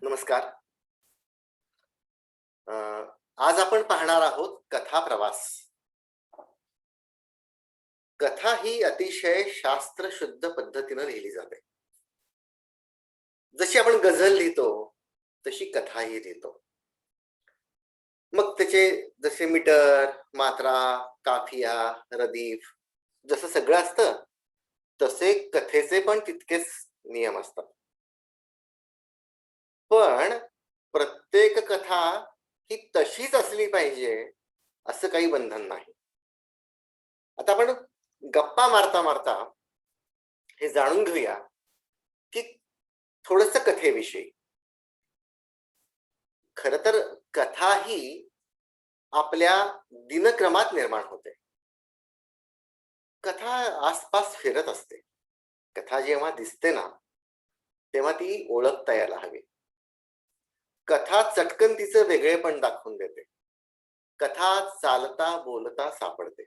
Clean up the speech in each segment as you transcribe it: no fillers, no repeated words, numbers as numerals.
नमस्कार. अ, आज आपण पाहणार आहोत कथा प्रवास. कथा ही अतिशय शास्त्रशुद्ध पद्धतीनं लिहिली जाते. जशी आपण गझल लिहितो, तशी कथाही लिहितो. मग त्याचे जसे मीटर, मात्रा, काफिया, रदीफ जसं सगळं असतं, तसे कथेचे पण तितकेच नियम असतात. पण प्रत्येक कथा ही तशीच असली पाहिजे, असं काही बंधन नाही. आता आपण गप्पा मारता हे जाणून घेऊया, की थोडंसं कथेविषयी. खरं तर कथा ही आपल्या दिनक्रमात निर्माण होते. कथा आसपास फिरत असते. कथा जेव्हा दिसते ना, तेव्हा ती ओळखता यायला हवी. कथा चटकन तिचं वेगळेपण दाखवून देते. कथा चालता बोलता सापडते.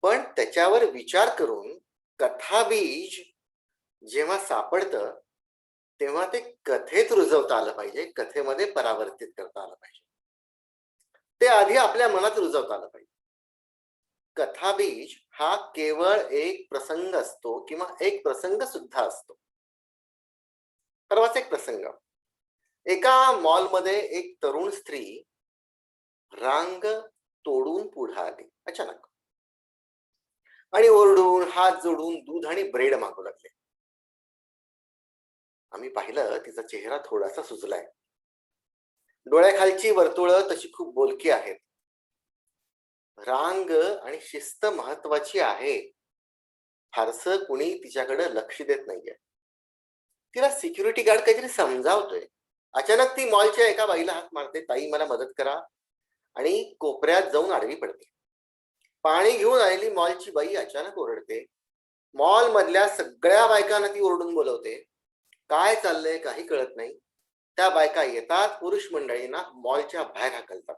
पण त्याच्यावर विचार करून कथाबीज जेव्हा सापडतं, तेव्हा ते कथेत रुजवता आलं पाहिजे, कथेमध्ये परावर्तित करता आलं पाहिजे. ते आधी आपल्या मनात रुजवता आलं पाहिजे. कथाबीज हा केवळ एक प्रसंग असतो किंवा एक प्रसंग सुद्धा असतो. परवाच एक प्रसंग. एका मॉलमध्ये एक तरुण स्त्री रांग तोडून पुढे आली अचानक आणि ओरडून हात जोडून दूध आणि ब्रेड मागू लागले. आम्ही पाहिलं तिचा चेहरा थोडासा सुजलाय. डोळ्याखालची वर्तुळं तशी खूप बोलकी आहेत. रांग आणि शिस्त महत्वाची आहे, फारसं कुणी तिच्याकडे लक्ष देत नाहीये. तिला सिक्युरिटी गार्ड काहीतरी समजावतोय. अचानक ती मॉलच्या एका बाईला हाक मारते, ताई मला मदत करा, आणि कोपऱ्यात जाऊन आडवी पडते. पाणी घेऊन आलेली मॉलची बाई अचानक ओरडते. मॉल मधल्या सगळ्या बायकांना ती ओरडून बोलवते. काय चाललंय काही कळत नाही. त्या बायका येतात, पुरुष मंडळींना मॉलच्या बाहेर हाकलतात.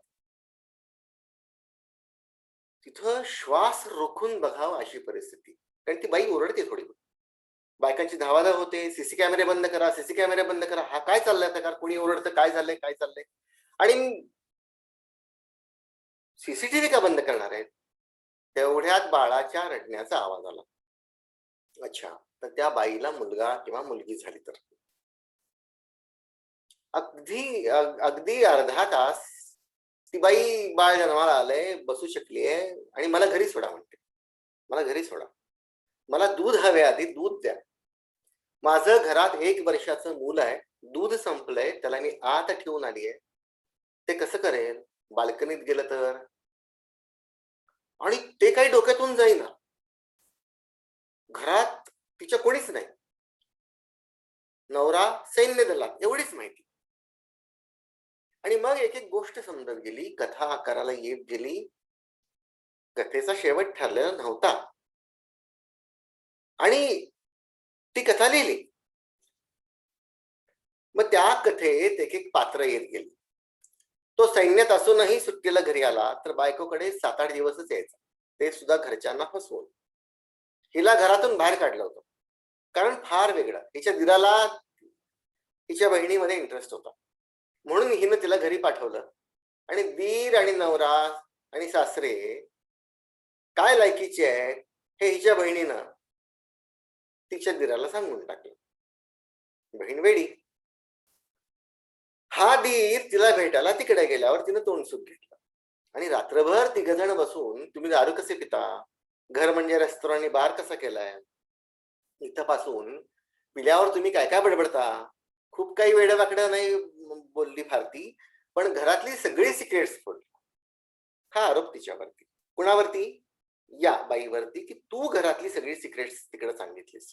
तिथं श्वास रोखून बघावं अशी परिस्थिती, कारण ती बाई ओरडते थोडी. बायकांची धावाधाव होते. सीसी कॅमेरे बंद करा, सीसी कॅमेरे बंद करा. हा काय चाललाय प्रकार, कोणी ओरडतं, काय झालंय काय चाललंय. आणि सीसीटीव्ही का बंद करणार आहेत. तेवढ्यात बाळाच्या रडण्याचा आवाज आला. अच्छा, तर त्या बाईला मुलगा किंवा मुलगी झाली तर अगदी अर्धा तास ती बाई बाळ जन्माला आलंय, बसू शकलीये आणि मला घरी सोडा म्हणते. मला घरी सोडा, मला दूध हवे, आधी दूध द्या. माझं घरात 1 वर्षाचं मूल आहे, दूध संपलंय, त्याला मी आत ठेवून आलीये. ते कसं करेल, बाल्कनीत गेलं तर. आणि ते काही डोक्यातून जाईना. घरात तिच्या कोणीच नाही. नवरा सैन्य दलात, एवढीच माहिती. आणि मग एक एक गोष्ट समजत गेली, कथा आकाराला येत गेली. कथेचा शेवट ठरलेला नव्हता आणि ती कथा लिहिली. मग त्या कथेत एक एक पात्र येत गेली. तो सैन्यात असूनही सुट्टीला घरी आला तर बायकोकडे 7-8 दिवसच यायचा, ते सुद्धा घरच्यांना फसवून. हिला घरातून बाहेर काढलं होतं, कारण फार वेगळं. हिच्या दिराला हिच्या बहिणीमध्ये इंटरेस्ट होता, म्हणून हिनं तिला घरी पाठवलं. आणि दीर आणि नवरा आणि सासरे काय लायकीचे आहेत हे हिच्या बहिणीनं तिच्या दिराला सांगून टाकलं. बहीण वेडी. हा दीर तिला भेटायला तिकडे गेल्यावर तिनं तोंड सुट घेतलं आणि रात्रभर तिघजण बसून, तुम्ही दारू कसे पिता, घर म्हणजे रेस्टॉरंट बार कसा केलाय, इथं पासून पिल्यावर तुम्ही काय काय बडबडता. खूप काही वेडवाकडं नाही बोलली फार ती, पण घरातली सगळी सिक्रेट्स फोडली. हा आरोप तिच्यावरती. कुणावरती? या बाईवरती, की तू घरातली सगळी सिक्रेट्स तिकडे सांगितलीस.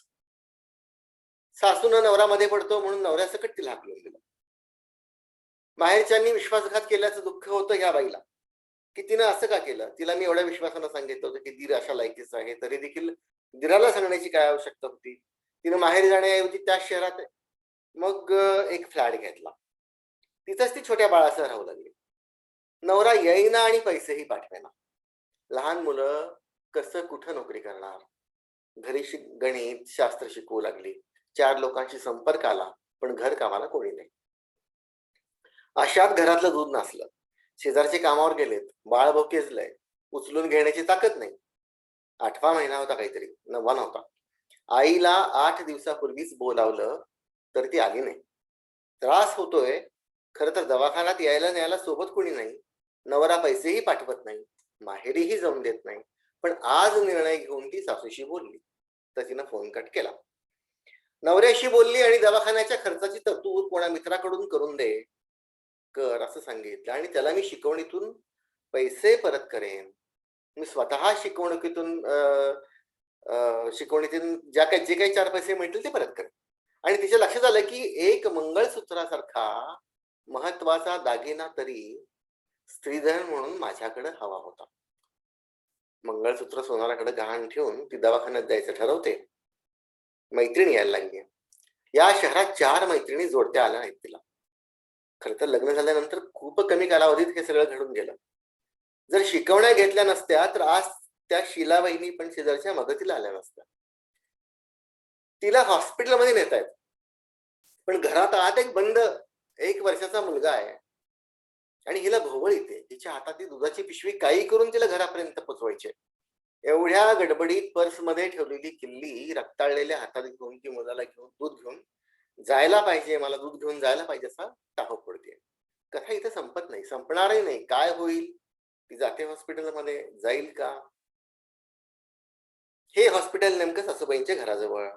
सासून नवरामध्ये पडतो म्हणून नवऱ्यासकट तिला हाकलून दिलं. माहेरच्यांनी विश्वासघात केल्याचं दुःख होतं ह्या बाईला, की तिनं असं का केलं. तिला मी एवढ्या विश्वासानं सांगितलं होतं की दीर अशा लायकीचा आहे, तरी देखील दिराला सांगण्याची काय आवश्यकता होती. तिनं माहेर जाण्याऐवजी त्या शहरात मग एक फ्लॅट घेतला. तिथंच ती छोट्या बाळासह राहू लागली. नवरा येईना आणि पैसेही पाठवेना. लहान मुलं कसं कुठं नोकरी करणार. घरी गणित शास्त्र शिकवू लागली. 4 लोकांशी संपर्क आला, पण घर कामाला कोणी नाही. अशात घरातलं दूध नासलं. शेजारचे कामावर गेलेत, बाळ भोकेजलंय, उचलून घेण्याची ताकद नाही. 8वा महिना होता काहीतरी, 9वा नव्हता. आईला 8 दिवसापूर्वीच बोलावलं तर ती आली नाही. त्रास होतोय, खरं तर दवाखान्यात यायला न्यायला सोबत कोणी नाही. नवरा पैसेही पाठवत नाही, माहेरीही जाऊन देत नाही. पण आज निर्णय घेऊन ती सासूशी बोलली, तर तिनं फोन कट केला. नवऱ्याशी बोलली आणि दवाखान्याच्या खर्चाची तरतूद कोणा मित्राकडून करून दे, कर असं सांगितलं. आणि त्याला मी शिकवणीतून पैसे परत करेन, मी स्वतः शिकवणुकीतून शिकवणीतून जे काही 4 पैसे मिळतील ते परत करेन. आणि तिच्या लक्षात आलं की एक मंगळसूत्रासारखा महत्वाचा दागिना तरी स्त्रीधन म्हणून माझ्याकडे हवा होता. मंगळसूत्र सोनाराकडे गहाण ठेवून ती दवाखान्यात जायचं ठरवते. मैत्रिणी यायला लागली. या शहरात 4 मैत्रिणी जोडत्या आल्या नाहीत तिला. खरं तर लग्न झाल्यानंतर खूप कमी कालावधीत हे सगळं घडून गेलं. जर शिकवण्या घेतल्या नसत्या तर आज त्या शीला वहिनी पण शेजारच्या मदतीला आल्या नसत्या. तिला हॉस्पिटलमध्ये नेतायत, पण घरात आत एक बंद 1 वर्षाचा मुलगा आहे आणि हिला भोवळ येते. तिच्या हातातली दुधाची पिशवी काही करून तिला घरापर्यंत पोचवायचे. एवढ्या गडबडीत पर्समध्ये ठेवलेली किल्ली रक्ताळलेल्या हातात घेऊन ती मुलाला घेऊन दूध घेऊन जायला पाहिजे, मला दूध घेऊन जायला पाहिजे असा टाहो फोडते. कथा इथे संपत नाही, संपणारही नाही. काय होईल? ती जाते हॉस्पिटलमध्ये, जाईल का? हे हॉस्पिटल नेमकं सासूबाईंच्या घराजवळ.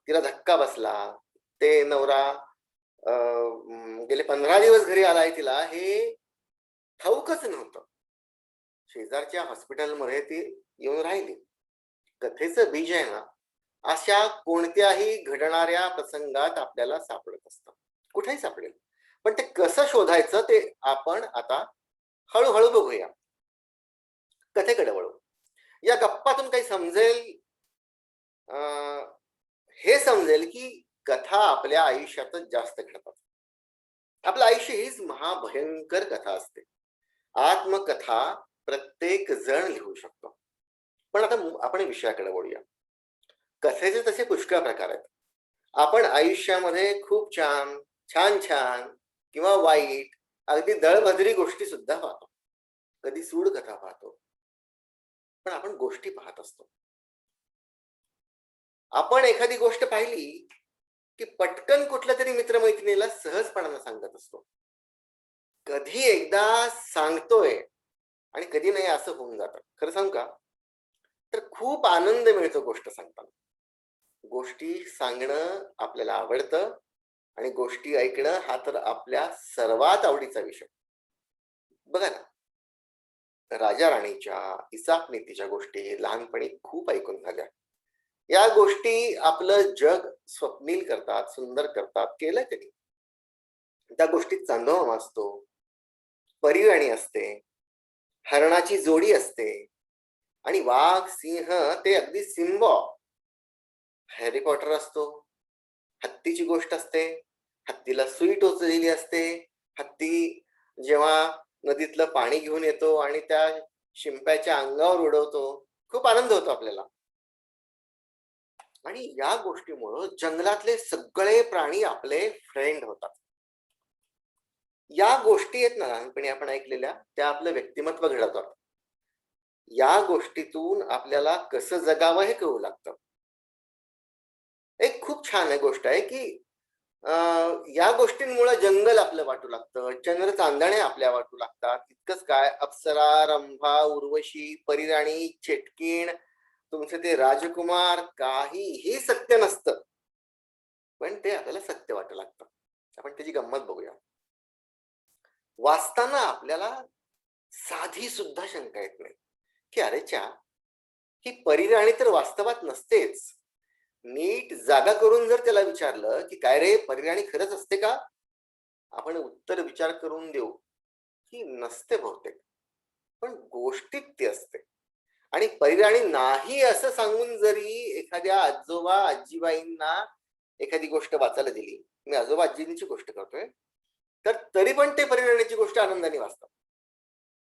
तिला धक्का बसला. ते नवरा गेले 15 दिवस घरी आलाय तिला हे ठाऊकच नव्हतं. शेजारच्या हॉस्पिटलमध्ये ती येऊन राहिली. कथेचं बीज आहे ना, अशा कोणत्याही घडणाऱ्या प्रसंगात आपल्याला सापडत असतं, कुठेही सापडेल. पण ते कसं शोधायचं ते आपण आता हळूहळू बघूया. कथेकडे वळू. या गप्पातून काही समजेल, हे समजेल की कथा आपल्या आयुष्यातच जास्त घडतात. आपलं आयुष्य हीच महाभयंकर कथा असते. आत्मकथा प्रत्येक जण लिहू शकतो. पण आता आपण विषयाकडे वळूया. कथेचे तसे पुष्कळ प्रकार आहेत. आपण आयुष्यामध्ये खूप छान छान छान किंवा वाईट अगदी दळभद्री गोष्टी सुद्धा पाहतो. कधी सूड कथा पाहतो. पण आपण गोष्टी पाहत असतो. आपण एखादी गोष्ट पाहिली की पटकन कुठल्या तरी मित्रमैत्रिणीला सहजपणाने सांगत असतो. कधी एकदा सांगतोय आणि कधी नाही असं होऊन जातं. खरं सांगू का? तर खूप आनंद मिळतो गोष्ट सांगताना. गोष्टी सांगणं आपल्याला आवडतं आणि गोष्टी ऐकणं हा तर आपल्या सर्वात आवडीचा विषय. बघा ना, राजा राणीच्या, इसाप नीतीच्या गोष्टी लहानपणी खूप ऐकून झाल्या. या गोष्टी आपलं जग स्वप्नील करतात, सुंदर करतात. केलं कधी? त्या गोष्टीत चांदोबा असतो, परिराणी असते, हरणाची जोडी असते आणि वाघ, सिंह ते अगदी सिंबा. हॅरी पॉटर असतो, हत्तीची गोष्ट असते, हत्तीला सुई टोचलेली असते. हत्ती जेव्हा नदीतलं पाणी घेऊन येतो आणि त्या शिंप्याच्या अंगावर उडवतो, खूप आनंद होतो आपल्याला. आणि या गोष्टीमुळं जंगलातले सगळे प्राणी आपले फ्रेंड होतात. या गोष्टी आहेत ना लहानपणी आपण ऐकलेल्या, त्या आपलं व्यक्तिमत्व घडवतात. या गोष्टीतून आपल्याला कसं जगावं हे कळू लागतं. एक खूप छान गोष्ट आहे की या गोष्टींमुळे जंगल आपलं वाटू लागतं, चंद्र चांदणे आपल्या वाटू लागतात. इतकंच काय, अप्सरा, रंभा, उर्वशी, परिराणी, चेटकीण, तुमचे ते राजकुमार काहीही सत्य नसतं, पण ते आपल्याला सत्य वाटू लागतं. आपण त्याची गंमत बघूया. वाचताना आपल्याला साधी सुद्धा शंका येत नाही की अरेच्या, ही परिराणी तर वास्तवात नसतेच. नीट जागा करून जर त्याला विचारलं की काय रे, परिराणी खरंच असते का? आपण उत्तर विचार करून देऊ की नसते बहुतेक, पण गोष्टीत ती असते. आणि परिराणी नाही असं सांगून जरी एखाद्या आजोबा आजीबाईंना एखादी गोष्ट वाचायला दिली, मी आजोबा आजींची गोष्ट करतोय, तर तरी पण ते परिराणीची गोष्ट आनंदाने वाचतात.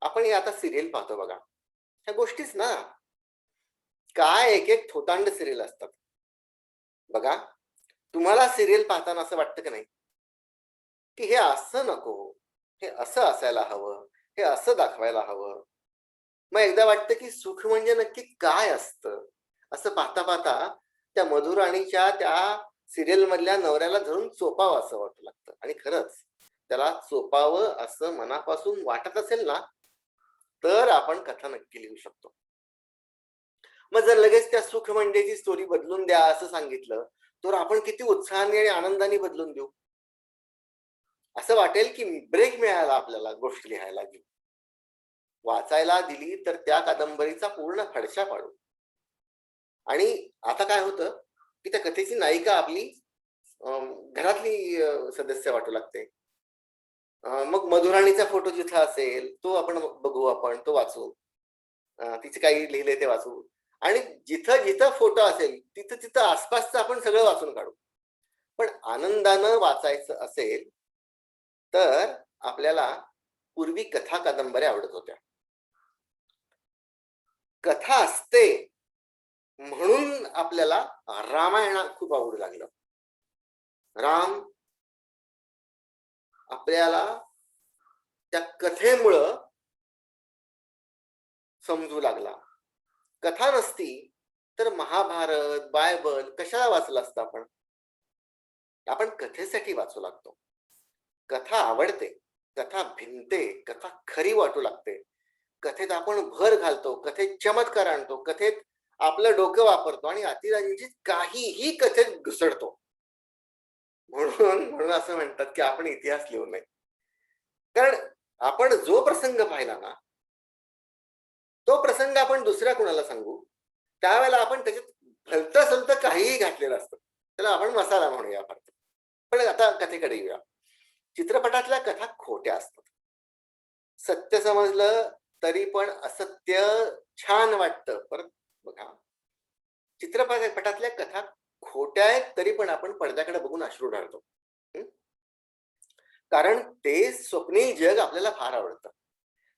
आपण हे आता सिरियल पाहतो बघा, ह्या गोष्टीच ना, काय एक एक थोतांड सिरियल असतात बघा. तुम्हाला सिरियल पाहताना असं वाटतं की नाही की हे असं नको, हे असं असायला हवं, हे असं दाखवायला हवं. मग एकदा वाटतं की सुख म्हणजे नक्की काय असतं. असं पाहता पाहता त्या मधुराणीच्या त्या सिरियल मधल्या नवऱ्याला धरून चोपावं असं वाटू लागतं. आणि खरंच त्याला चोपावं असं मनापासून वाटत असेल ना, तर आपण कथा नक्की लिहू शकतो. मग जर लगेच त्या सुख म्हणजेची स्टोरी बदलून द्या असं सांगितलं, तर आपण किती उत्साहाने आणि आनंदाने बदलून देऊ. असं वाटेल की ब्रेक मिळाला आपल्याला गोष्ट लिहायला घेऊन. वाचायला दिली तर त्या कादंबरीचा पूर्ण फडशा पाडू. आणि आता काय होतं की त्या कथेची नायिका आपली घरातली सदस्य वाटू लागते. मग मधुराणीचा फोटो जिथं असेल तो आपण बघू, आपण तो वाचू. तिचे काही लिहिले ते वाचू. आणि जिथं जिथं फोटो असेल तिथं तिथं आसपासचं आपण सगळं वाचून काढू. पण आनंदानं वाचायचं असेल तर आपल्याला पूर्वी कथा कादंबऱ्या आवडत होत्या. कथा असते म्हणून आपल्याला रामायण खूप आवडू लागलं. राम आपल्याला त्या कथेमुळं समजू लागला. कथा नसती तर महाभारत, बायबल कशाला वाचलं असतं आपण. आपण कथेसाठी वाचू लागतो. कथा आवडते, कथा भिनते, कथा खरी वाटू लागते. कथेत आपण भर घालतो, कथेत चमत्कार आणतो, कथेत आपलं डोकं वापरतो आणि अतिरंजित काहीही कथेत घुसडतो. म्हणून म्हणून असं म्हणतात की आपण इतिहास लिहू नये. कारण आपण जो प्रसंग पाहिला ना, तो प्रसंग आपण दुसऱ्या कुणाला सांगू, त्यावेळेला आपण त्याच्यात भलतं सलतं काहीही घातलेलं असतं. त्याला आपण मसाला म्हणूया फक्त. पण आता कथेकडे येऊया. चित्रपटातल्या कथा खोट्या असतात. सत्य समजलं तरी पण असत्य छान वाटतं. परत बघा, चित्रपटातल्या कथा खोट्या आहेत तरी पण आपण पडद्याकडे बघून अश्रू ढाळतो. कारण ते स्वप्नील जग आपल्याला फार आवडतं.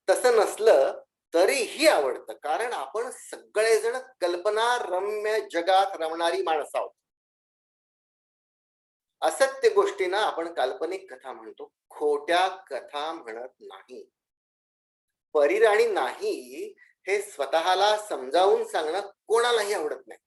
तसं नसलं तरीही आवडतं, कारण आपण सगळेजण कल्पना रम्य जगात रमणारी माणसं आहोत. असत्य गोष्टींना आपण काल्पनिक कथा म्हणतो, खोट्या कथा म्हणत नाही. परिराणी नाही हे स्वतःला समजावून सांगणं कोणालाही आवडत नाही.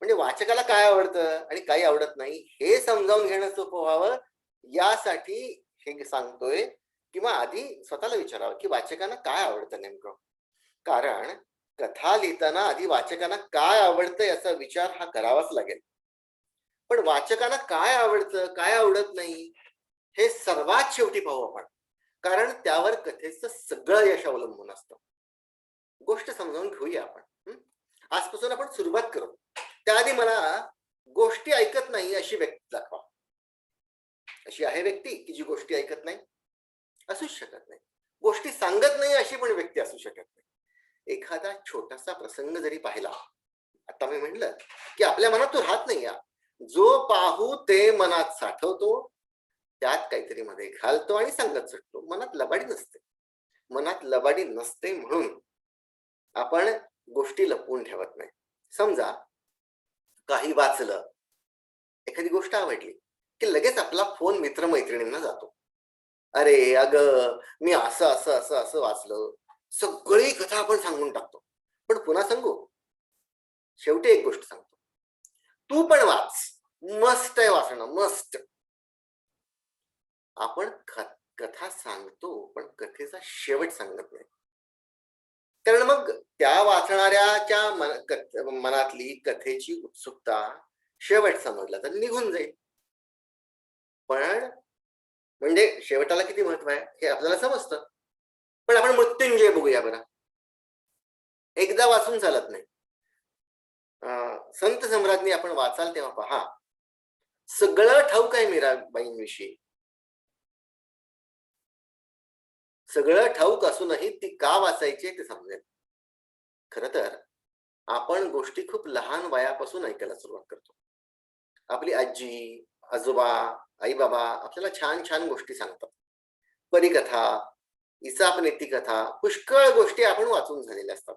म्हणजे वाचकाला काय आवडतं आणि काही आवडत नाही हे समजावून घेणं सोपं व्हावं, यासाठी हे सांगतोय. किंवा आधी स्वतःला विचारावं की वाचकांना काय आवडतं नेमकं. कारण कथा लिहिताना आधी वाचकांना काय आवडतं याचा विचार हा करावाच लागेल. पण वाचकांना काय आवडतं काय आवडत नाही हे सर्वात शेवटी पाहू आपण. कारण त्यावर कथेचं सगळं यश अवलंबून असतं. गोष्ट समजावून घेऊया आपण. आजपासून आपण सुरुवात करू. त्याआधी मला गोष्टी ऐकत नाही अशी व्यक्ती दाखवा. अशी आहे व्यक्ती की जी गोष्टी ऐकत नाही? असूच शकत नाही. गोष्टी सांगत नाही अशी पण व्यक्ती असू शकत नाही. एखादा छोटासा प्रसंग जरी पाहिला, आता मी म्हटलं की आपल्या मनात तो राहत नाही. जो पाहू ते मनात साठवतो, त्यात काहीतरी मध्ये घालतो आणि सांगत सुटतो. मनात लबाडी नसते. मनात लबाडी नसते म्हणून आपण गोष्टी लपवून ठेवत नाही. समजा काही वाचलं, एखादी गोष्ट आवडली की लगेच आपला फोन मित्रमैत्रिणींना जातो. अरे अगं, मी असं असं असं असं वाचलं. सगळी कथा आपण सांगून टाकतो. पण पुन्हा सांगू? शेवटी एक गोष्ट सांगतो, तू पण वाच. मस्त आहे वाचणं, मस्त. आपण कथा सांगतो पण कथेचा शेवट सांगत नाही. कारण मग त्या वाचणाऱ्याच्या मनातली कथेची उत्सुकता शेवट समजला तर निघून जाईल. पण म्हणजे शेवटाला किती महत्व आहे हे आपल्याला समजतं. पण आपण मृत्युंजय बघूया बरं. एकदा वाचून चालत नाही. संत सम्राज्ञी आपण वाचाल तेव्हा पहा, सगळं ठाऊक आहे मीराबाईंविषयी. सगळं ठाऊक असूनही ती का वाचायची ते समजेल. खर तर आपण गोष्टी खूप लहान वयापासून ऐकायला सुरुवात करतो. आपली आजी, आजोबा, आई बाबा आपल्याला छान छान गोष्टी सांगतात. परिकथा, इसाप नीती कथा, पुष्कळ गोष्टी आपण वाचून झालेल्या असतात.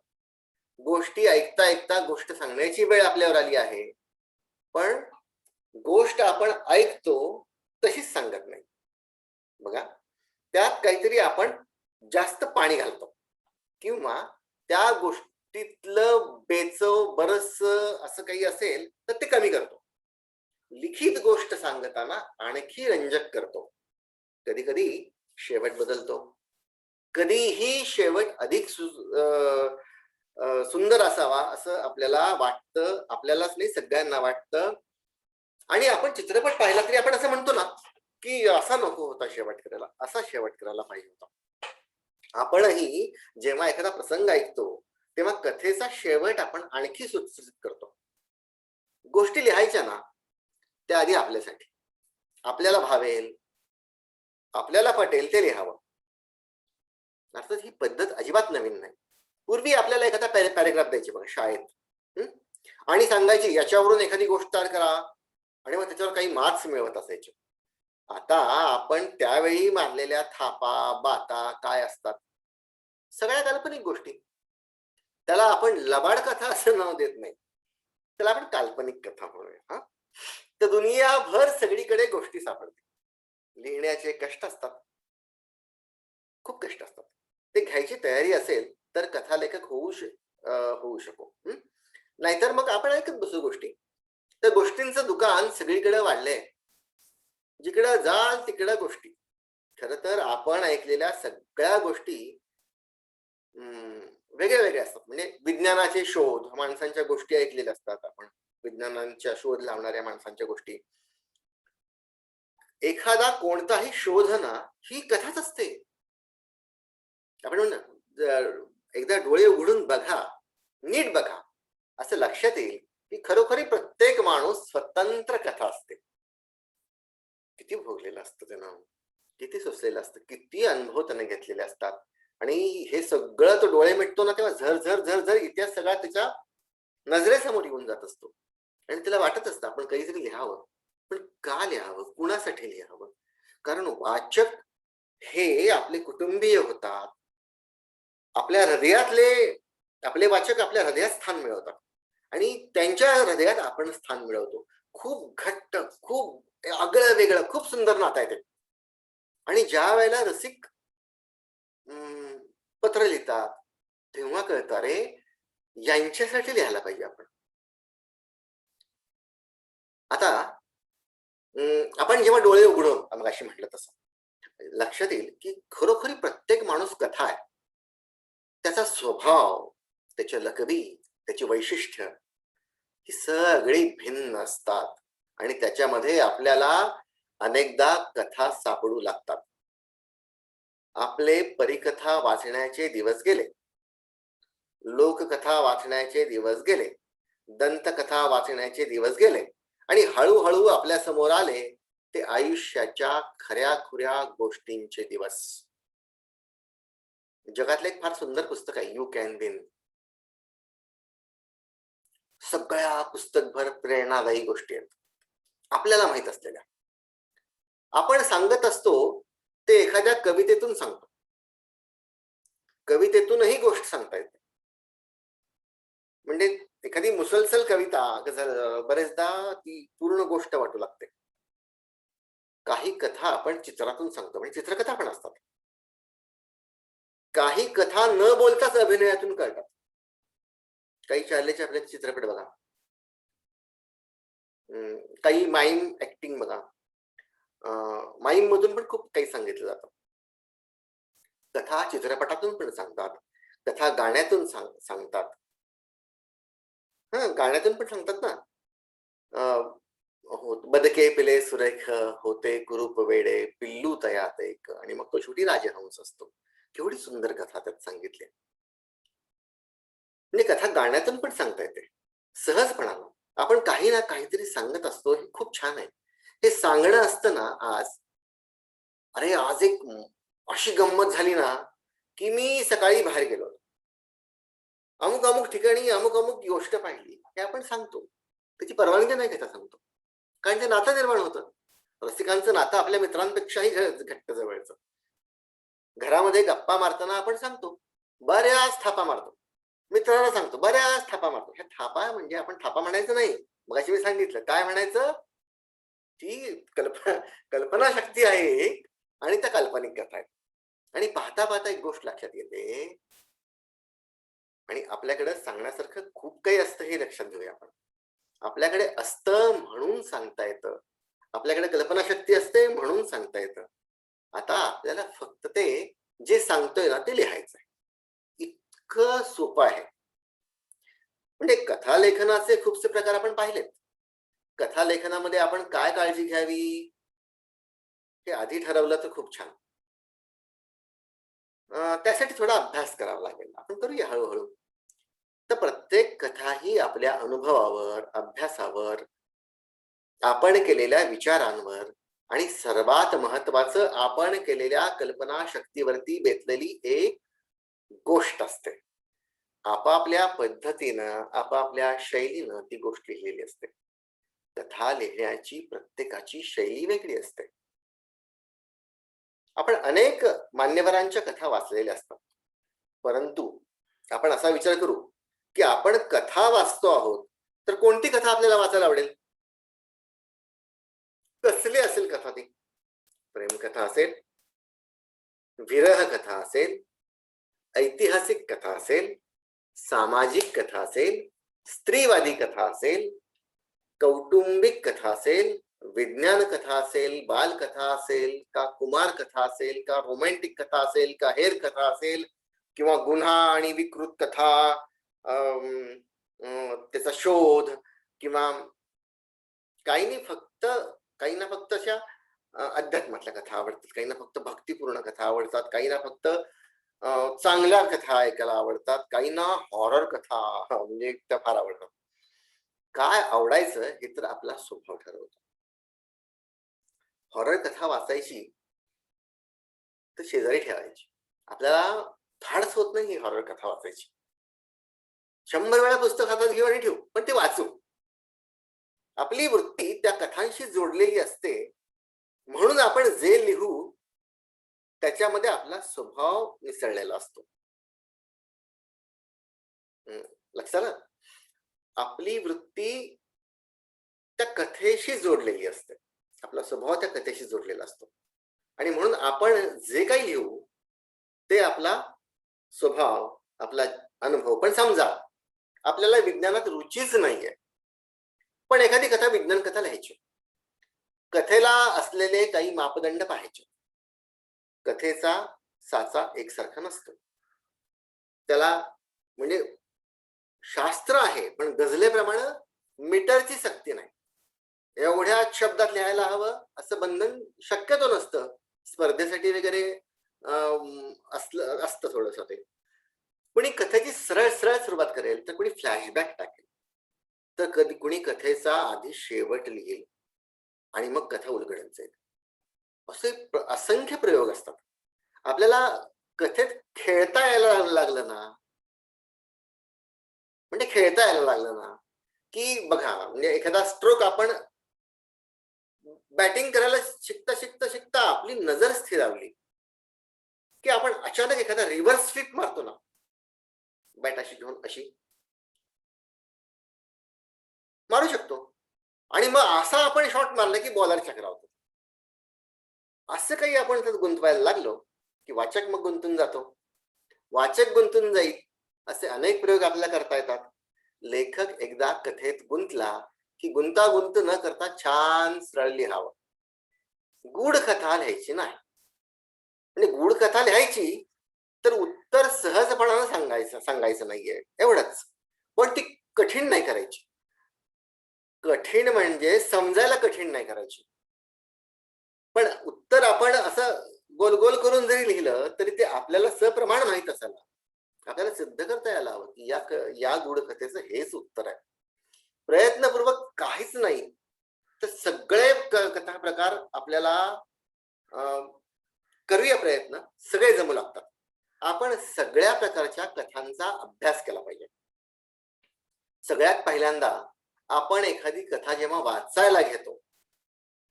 गोष्टी ऐकता ऐकता गोष्ट सांगण्याची वेळ आपल्यावर आली आहे. पण गोष्ट आपण ऐकतो तशीच सांगत नाही. बघा, त्यात काहीतरी आपण जास्त पाणी घालतो किंवा त्या गोष्टीतलं बेचव बरस असं काही असेल तर ते कमी करतो. लिखित गोष्ट सांगताना आणखी रंजक करतो. कधी कधी शेवट बदलतो. कधीही शेवट अधिक सुंदर असावा असं आपल्याला वाटतं. आपल्यालाच नाही, सगळ्यांना वाटतं. आणि आपण चित्रपट पाहिला तरी आपण असं म्हणतो ना की असा नको होता शेवट करायला, असा शेवट करायला पाहिजे होता. आपणही जेव्हा एखादा प्रसंग ऐकतो तेव्हा कथेचा शेवट आपण आणखी सुटसुटीत करतो. गोष्टी लिहायच्या ना त्या आधी आपल्यासाठी, आपल्याला भावेल, आपल्याला पटेल ते लिहावं. अर्थात ही पद्धत अजिबात नवीन नाही. पूर्वी आपल्याला एखादा पॅरेग्राफ द्यायची बघा शाळेत, आणि सांगायची याच्यावरून एखादी गोष्ट तयार करा, आणि मग त्याच्यावर काही मार्क्स मिळवत असायचे. आता आपण त्यावेळी मारलेल्या थापा बाता काय असतात, सगळ्या काल्पनिक गोष्टी. त्याला आपण लबाड कथा असं नाव देत नाही, त्याला आपण काल्पनिक कथा म्हणूया. तर दुनियाभर सगळीकडे गोष्टी सापडते. लिहिण्याचे कष्ट असतात, खूप कष्ट असतात. ते घ्यायची तयारी असेल तर कथालेखक होऊ शकू. नाहीतर मग आपण ऐकत बसू गोष्टी. तर गोष्टींचं दुकान सगळीकडे वाढलंय. जिकडं जाल तिकडं गोष्टी. खर तर आपण ऐकलेल्या सगळ्या गोष्टी वेगळ्या वेगळ्या असतात. म्हणजे विज्ञानाचे शोध, माणसांच्या गोष्टी ऐकलेल्या असतात आपण, विज्ञानांच्या शोध लावणाऱ्या माणसांच्या गोष्टी. एखादा कोणताही शोध ना ही कथाच असते. आपण एकदा डोळे उघडून बघा, नीट बघा, असं लक्षात येईल की खरोखरी प्रत्येक माणूस स्वतंत्र कथा असते. किती भोगलेलं असतं त्यानं, किती सोसलेलं असतं, किती अनुभव त्याने घेतलेले असतात. आणि हे सगळं तो डोळे मिटतो ना तेव्हा झर झर झर इतिहास सगळा त्याच्या नजरेसमोर येऊन जात असतो. आणि त्याला वाटत असतं आपण काहीतरी लिहावं, पण का लिहावं, कुणासाठी लिहावं? कारण वाचक हे आपले कुटुंबीय होतात. आपल्या हृदयातले आपले वाचक आपल्या हृदयात स्थान मिळवतात आणि त्यांच्या हृदयात आपण स्थान मिळवतो. खूप घट्ट, खूप आगळं वेगळं, खूप सुंदर नातं आहे ते. आणि ज्या वेळेला रसिक पत्र लिहितात तेव्हा कळतं, अरे यांच्यासाठी लिहायला पाहिजे आपण. आता आपण जेव्हा डोळे उघडून मग अशी म्हटलं तसं लक्षात येईल की खरोखरी प्रत्येक माणूस कथा आहे. त्याचा स्वभाव, त्याची लकबी, त्याची वैशिष्ट्य ही सगळी भिन्न असतात. आणि त्याच्यामध्ये आपल्याला अनेकदा कथा सापडू लागतात. आपले परिकथा वाचण्याचे दिवस गेले, लोककथा वाचण्याचे दिवस गेले, दंतकथा वाचण्याचे दिवस गेले, आणि हळूहळू आपल्या समोर आले ते आयुष्याच्या खऱ्या खुऱ्या गोष्टींचे दिवस. जगातलं एक फार सुंदर पुस्तक आहे, यू कॅन विन. सगळ्या पुस्तकभर प्रेरणादायी गोष्टी आहेत आपल्याला माहित असलेल्या. आपण सांगत असतो ते एखाद्या कवितेतून सांगतो. कवितेतूनही गोष्ट सांगता येते. म्हणजे एखादी मुसलसल कविता बरेचदा ती पूर्ण गोष्ट वाटू लागते. काही कथा आपण चित्रातून सांगतो, म्हणजे चित्रकथा पण असतात. काही कथा न बोलताच अभिनयातून कळतात. काही चार्लीचे आपले चित्रपट बघा, काही माईम ऍक्टिंग बघा, माईम मधून पण खूप काही सांगितलं जातं. कथा चित्रपटातून पण सांगतात, कथा गाण्यातून सांगतात. गाण्यातून पण सांगतात ना. बदके पिले सुरेख होते कुरूप वेडे पिल्लू तयात एक, आणि मग तो शेवटी राजहंस असतो. केवढी सुंदर कथा त्यात सांगितली. म्हणजे कथा गाण्यातून पण सांगता येते सहजपणानं. आपण काही ना काहीतरी सांगत असतो, हे खूप छान आहे. हे सांगणं असतं ना आज, अरे आज एक अशी गंमत झाली ना की मी सकाळी बाहेर गेलो, अमुक अमुक ठिकाणी अमुक अमुक गोष्ट पाहिली, हे आपण सांगतो. त्याची परवानगी नाही घेता सांगतो, कारण ते नातं निर्माण होतं. रसिकांचं नातं आपल्या मित्रांपेक्षाही घट्ट जवळचं. घरामध्ये गप्पा मारताना आपण सांगतो, बऱ्याच थापा मारतो. मित्राला सांगतो बऱ्याच थापा मारतो. ह्या थापा म्हणजे आपण थापा म्हणायचं नाही, मगाशी मी सांगितलं काय म्हणायचं, ती कल्पना शक्ती आहे आणि त्या काल्पनिक कथा आहेत. आणि पाहता पाहता एक गोष्ट लक्षात येते, आणि आपल्याकडे सांगण्यासारखं खूप काही असतं हे लक्षात घेऊया आपण. आपल्याकडे असतं म्हणून सांगता येतं, आपल्याकडे कल्पनाशक्ती असते म्हणून सांगता येतं. आता आपल्याला फक्त ते जे सांगतोय ना ते लिहायचं आहे. इतकं सोपं आहे. म्हणजे कथा लेखनाचे खूपसे प्रकार आपण पाहिलेत. कथा लेखनामध्ये आपण काय काळजी घ्यावी हे आधी ठरवलं तर खूप छान. त्यासाठी थोडा अभ्यास करावा लागेल. आपण करूया हळूहळू. तर प्रत्येक कथा ही आपल्या अनुभवावर, अभ्यासावर, आपण केलेल्या विचारांवर आणि सर्वात महत्वाचं आपण केलेल्या कल्पना शक्तीवरती बेतलेली एक गोष्ट असते. आपापल्या पद्धतीनं, आपापल्या शैलीनं ती गोष्ट लिहिलेली असते. कथा लिहिण्याची प्रत्येकाची शैली वेगळी असते. आपण अनेक मान्यवरांच्या कथा वाचलेल्या असतात, परंतु आपण असा विचार करू की आपण कथा वाचतो आहोत, तर कोणती कथा आपल्याला वाचायला आवडेल? कसली असेल कथा ती? प्रेमकथा असेल, विरह कथा असेल, ऐतिहासिक कथा असेल, सामाजिक कथा असेल, स्त्रीवादी कथा असेल, कौटुंबिक कथा असेल, विज्ञान कथा असेल, बालकथा असेल, का कुमार कथा असेल, का रोमॅन्टिक कथा असेल, का हेर कथा असेल, किंवा गुन्हा आणि विकृत कथा, त्याचा शोध, किंवा काहींना फक्त अशा अध्यात्मातल्या कथा आवडतात, काहींना फक्त भक्तिपूर्ण कथा आवडतात, काहींना फक्त चांगल्या कथा ऐकायला आवडतात, काहींना हॉरर कथा म्हणजे त्या फार आवडतात. काय आवडायचं हे तर आपला स्वभाव ठरवतो. हॉरर कथा वाचायची तर शेजारी ठेवायची. आपल्याला धाडस होत नाही हॉरर कथा वाचायची. 100 वेळा पुस्तक हातात घेऊ आणि ठेवू, पण ते वाचू. आपली वृत्ती त्या कथांशी जोडलेली असते, म्हणून आपण जे लिहू त्याच्यामध्ये आपला स्वभाव मिसळलेला असतो. लक्षात आलं? आपली वृत्ती त्या कथेशी जोडलेली असते, आपला स्वभाव त्या कथेशी जोडलेला असतो, आणि म्हणून आपण जे काही लिहू ते आपला स्वभाव, आपला अनुभव. पण समजा आपल्याला विज्ञानात रुचीच नाहीये, पण एखादी कथा विज्ञान कथा लिहायची. कथेला असलेले काही मापदंड पाहायचे. कथेचा साचा एकसारखा नसतो. त्याला म्हणजे शास्त्र आहे, पण गझलेप्रमाणे मीटरची सक्ती नाही. एवढ्या शब्दात लिहायला हवं असं बंधन शक्यतो नसतं. स्पर्धेसाठी वगैरे असतं थोडस ते. कुणी कथेची सरळ सरळ सुरुवात करेल, तर कुणी फ्लॅशबॅक टाकेल, तर कधी कुणी कथेचा आधी शेवट लिहिल आणि मग कथा उलगडत जाईल. असे असंख्य प्रयोग असतात. आपल्याला कथेत खेळता यायला लागलं ना, म्हणजे खेळता यायला लागलं ना, की बघा, म्हणजे एखादा स्ट्रोक आपण बॅटिंग करायला शिकता शिकता शिकता आपली नजर स्थिरावली की आपण अचानक एखादा रिव्हर्स स्वीप मारतो ना, बॅट अशी घेऊन अशी मारू शकतो, आणि मग असा आपण शॉट मारला की बॉलर चक्रावतो. असं काही आपण त्यात गुंतवायला लागलो की वाचक मग गुंतून जातो. वाचक गुंतून जाईल असे अनेक प्रयोग आपल्याला करता येतात. लेखक एकदा कथेत गुंतला की गुंतागुंत न करता छान सरळ लिहावं. गूढ कथा लिहायची नाही. म्हणजे गूढ कथा लिहायची तर उत्तर सहजपणानं सांगायचं नाहीये, एवढंच. पण ती कठीण नाही करायची. कठीण म्हणजे समजायला कठीण नाही करायची. पण उत्तर आपण असं गोल गोल करून जरी लिहिलं तरी ते आपल्याला सप्रमाण माहित असायला, आपल्याला सिद्ध करता यायला हवं की या गूढ कथेचं हेच उत्तर आहे. प्रयत्नपूर्वक काहीच नाही तर सगळे कथा प्रकार आपल्याला करूया प्रयत्न, सगळे जमू लागतात. आपण सगळ्या प्रकारच्या कथांचा अभ्यास केला पाहिजे. सगळ्यात पहिल्यांदा आपण एखादी कथा जेव्हा वाचायला घेतो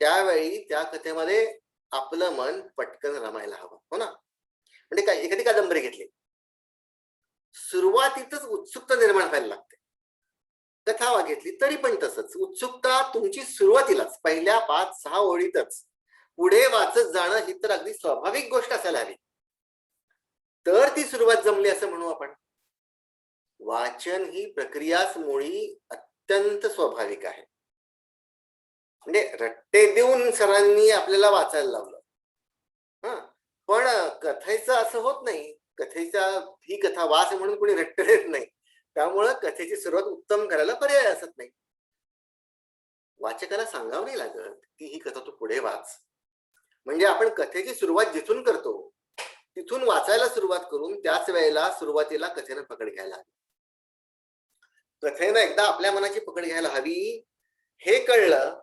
त्यावेळी त्या कथेमध्ये आपलं मन पटकन रमायला हवं, हो ना. म्हणजे काय, एखादी कादंबरी घेतली, सुरुवातीतच उत्सुकता निर्माण व्हायला लागते. कथा घेतली तरी पण तसंच, उत्सुकता तुमची सुरुवातीलाच पहिल्या 5-6 ओळीतच. पुढे वाचत जाणं ही तर अगदी स्वाभाविक गोष्ट असायला हवी. तर ती सुरुवात जमली असं म्हणू आपण. वाचन ही प्रक्रियाच मुळी अत्यंत स्वाभाविक आहे. म्हणजे रट्टे देऊन सरांनी आपल्याला वाचायला लावलं. हा, पण कथेचं असं होत नाही. कथेचा ही कथा वाच म्हणून कोणी रट्टे देत नाही. त्यामुळं कथेची सुरुवात उत्तम करायला पर्याय असत नाही. वाचकाला सांगावं नाही लागत की ही कथा तू पुढे वाच. म्हणजे आपण कथेची सुरुवात जिथून करतो तिथून वाचायला सुरुवात करून त्याच वेळेला सुरुवातीला कथेनं पकड घ्यायला हवी. कथेनं एकदा आपल्या मनाची पकड घ्यायला हवी हे कळलं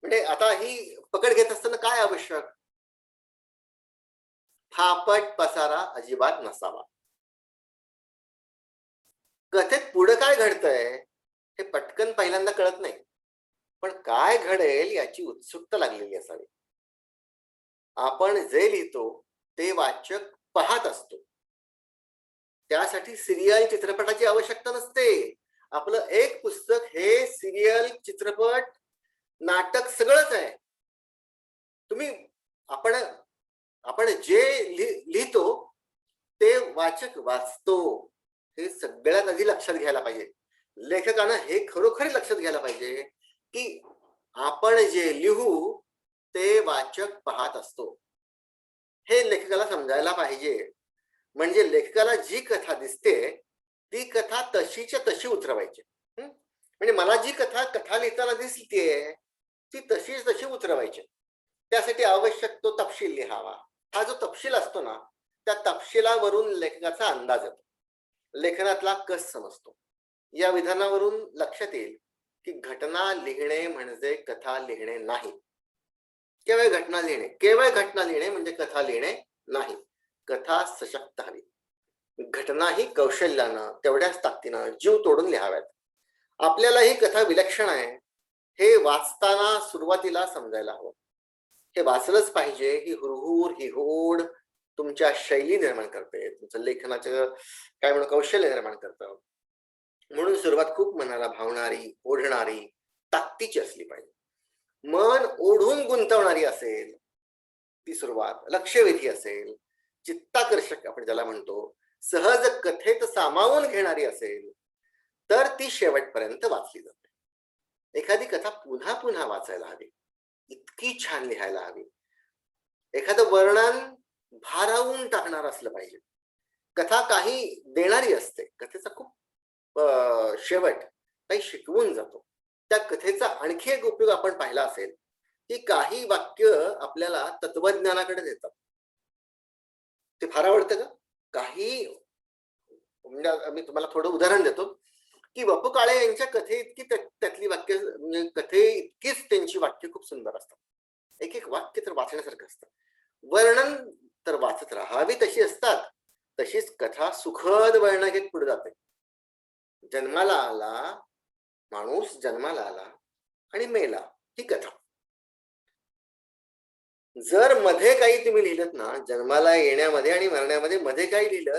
म्हणजे आता ही पकड घेत असताना काय आवश्यक? फापट पसारा अजिबात नसावा. कथेत पुढे काय घडतंय हे पटकन पहिल्यांदा कळत नाही, पण काय घडेल याची उत्सुकता लागलेली असावी. आपण जे लिहितो ते वाचक पाहत असतो. त्यासाठी सिरियल चित्रपटाची आवश्यकता नसते. आपलं एक पुस्तक हे सिरियल, चित्रपट, नाटक सगळंच आहे. तुम्ही आपण आपण जे लिहितो ते वाचक वाचतो हे सगळ्यात आधी लक्षात घ्यायला पाहिजे. लेखकानं हे खरोखर लक्षात घ्यायला पाहिजे की आपण जे लिहू ते वाचक पाहत असतो. हे लेखकाला समजायला पाहिजे. म्हणजे लेखकाला जी कथा दिसते ती कथा तशीच्या तशी उतरवायची. म्हणजे मला जी कथा लिहिताना दिसतीये ती तशीच तशी उतरवायची. त्यासाठी आवश्यक तो तपशील लिहावा. हा जो तपशील असतो ना त्या तपशिलावरून लेखकाचा अंदाज येतो, लेखनातला कस समजतो. या विधानावरून लक्षात येईल की घटना लिहिणे म्हणजे कथा लिहिणे नाही. केवळ घटना लिहिणे म्हणजे कथा लिहिणे नाही. कथा सशक्त हवी. घटनाही कौशल्यानं तेवढ्याच ताकदीनं जीव तोडून लिहाव्यात. आपल्याला ही कथा विलक्षण आहे हे वाचताना सुरुवातीला समजायला हवं. हे वाचलंच पाहिजे. ही हुरहुर, ही होड तुमच्या शैली निर्माण करते, तुमचं लेखनाचं काय म्हणून कौशल्य निर्माण करतं. म्हणून सुरुवात खूप मनाला भावणारी, ओढणारी, ताकदीची असली पाहिजे. मन ओढून गुंतवणारी असेल ती सुरुवात, लक्षवेधी असेल, चित्ताकर्षक आपण ज्याला म्हणतो, सहज कथेत सामावून घेणारी असेल तर ती शेवटपर्यंत वाचली जाते. एखादी कथा पुन्हा पुन्हा वाचायला हवी, इतकी छान लिहायला हवी. एखादं वर्णन भारावून टाकणार असलं पाहिजे. कथा काही देणारी असते. कथेचा खूप शेवट काही शिकवून जातो. त्या कथेचा आणखी एक उपयोग आपण पाहिला असेल की काही वाक्य आपल्याला तत्वज्ञानाकडे देतात. ते फार आवडतं का? काही म्हणजे मी तुम्हाला थोडं उदाहरण देतो की वपू काळे यांच्या कथे इतकी त्यातली वाक्य म्हणजे कथे इतकीच त्यांची वाक्य खूप सुंदर असतात. एक एक वाक्य तर वाचण्यासारखं असतं. वर्णन तर वाचत राहावी तशी असतात. तशीच कथा सुखद वळण घेत पुढे जाते. जन्माला आला माणूस, जन्माला आला आणि मेला, ही कथा. जर मध्ये काही तुम्ही लिहिलं ना, जन्माला येण्यामध्ये आणि मरण्यामध्ये मध्ये काही लिहिलं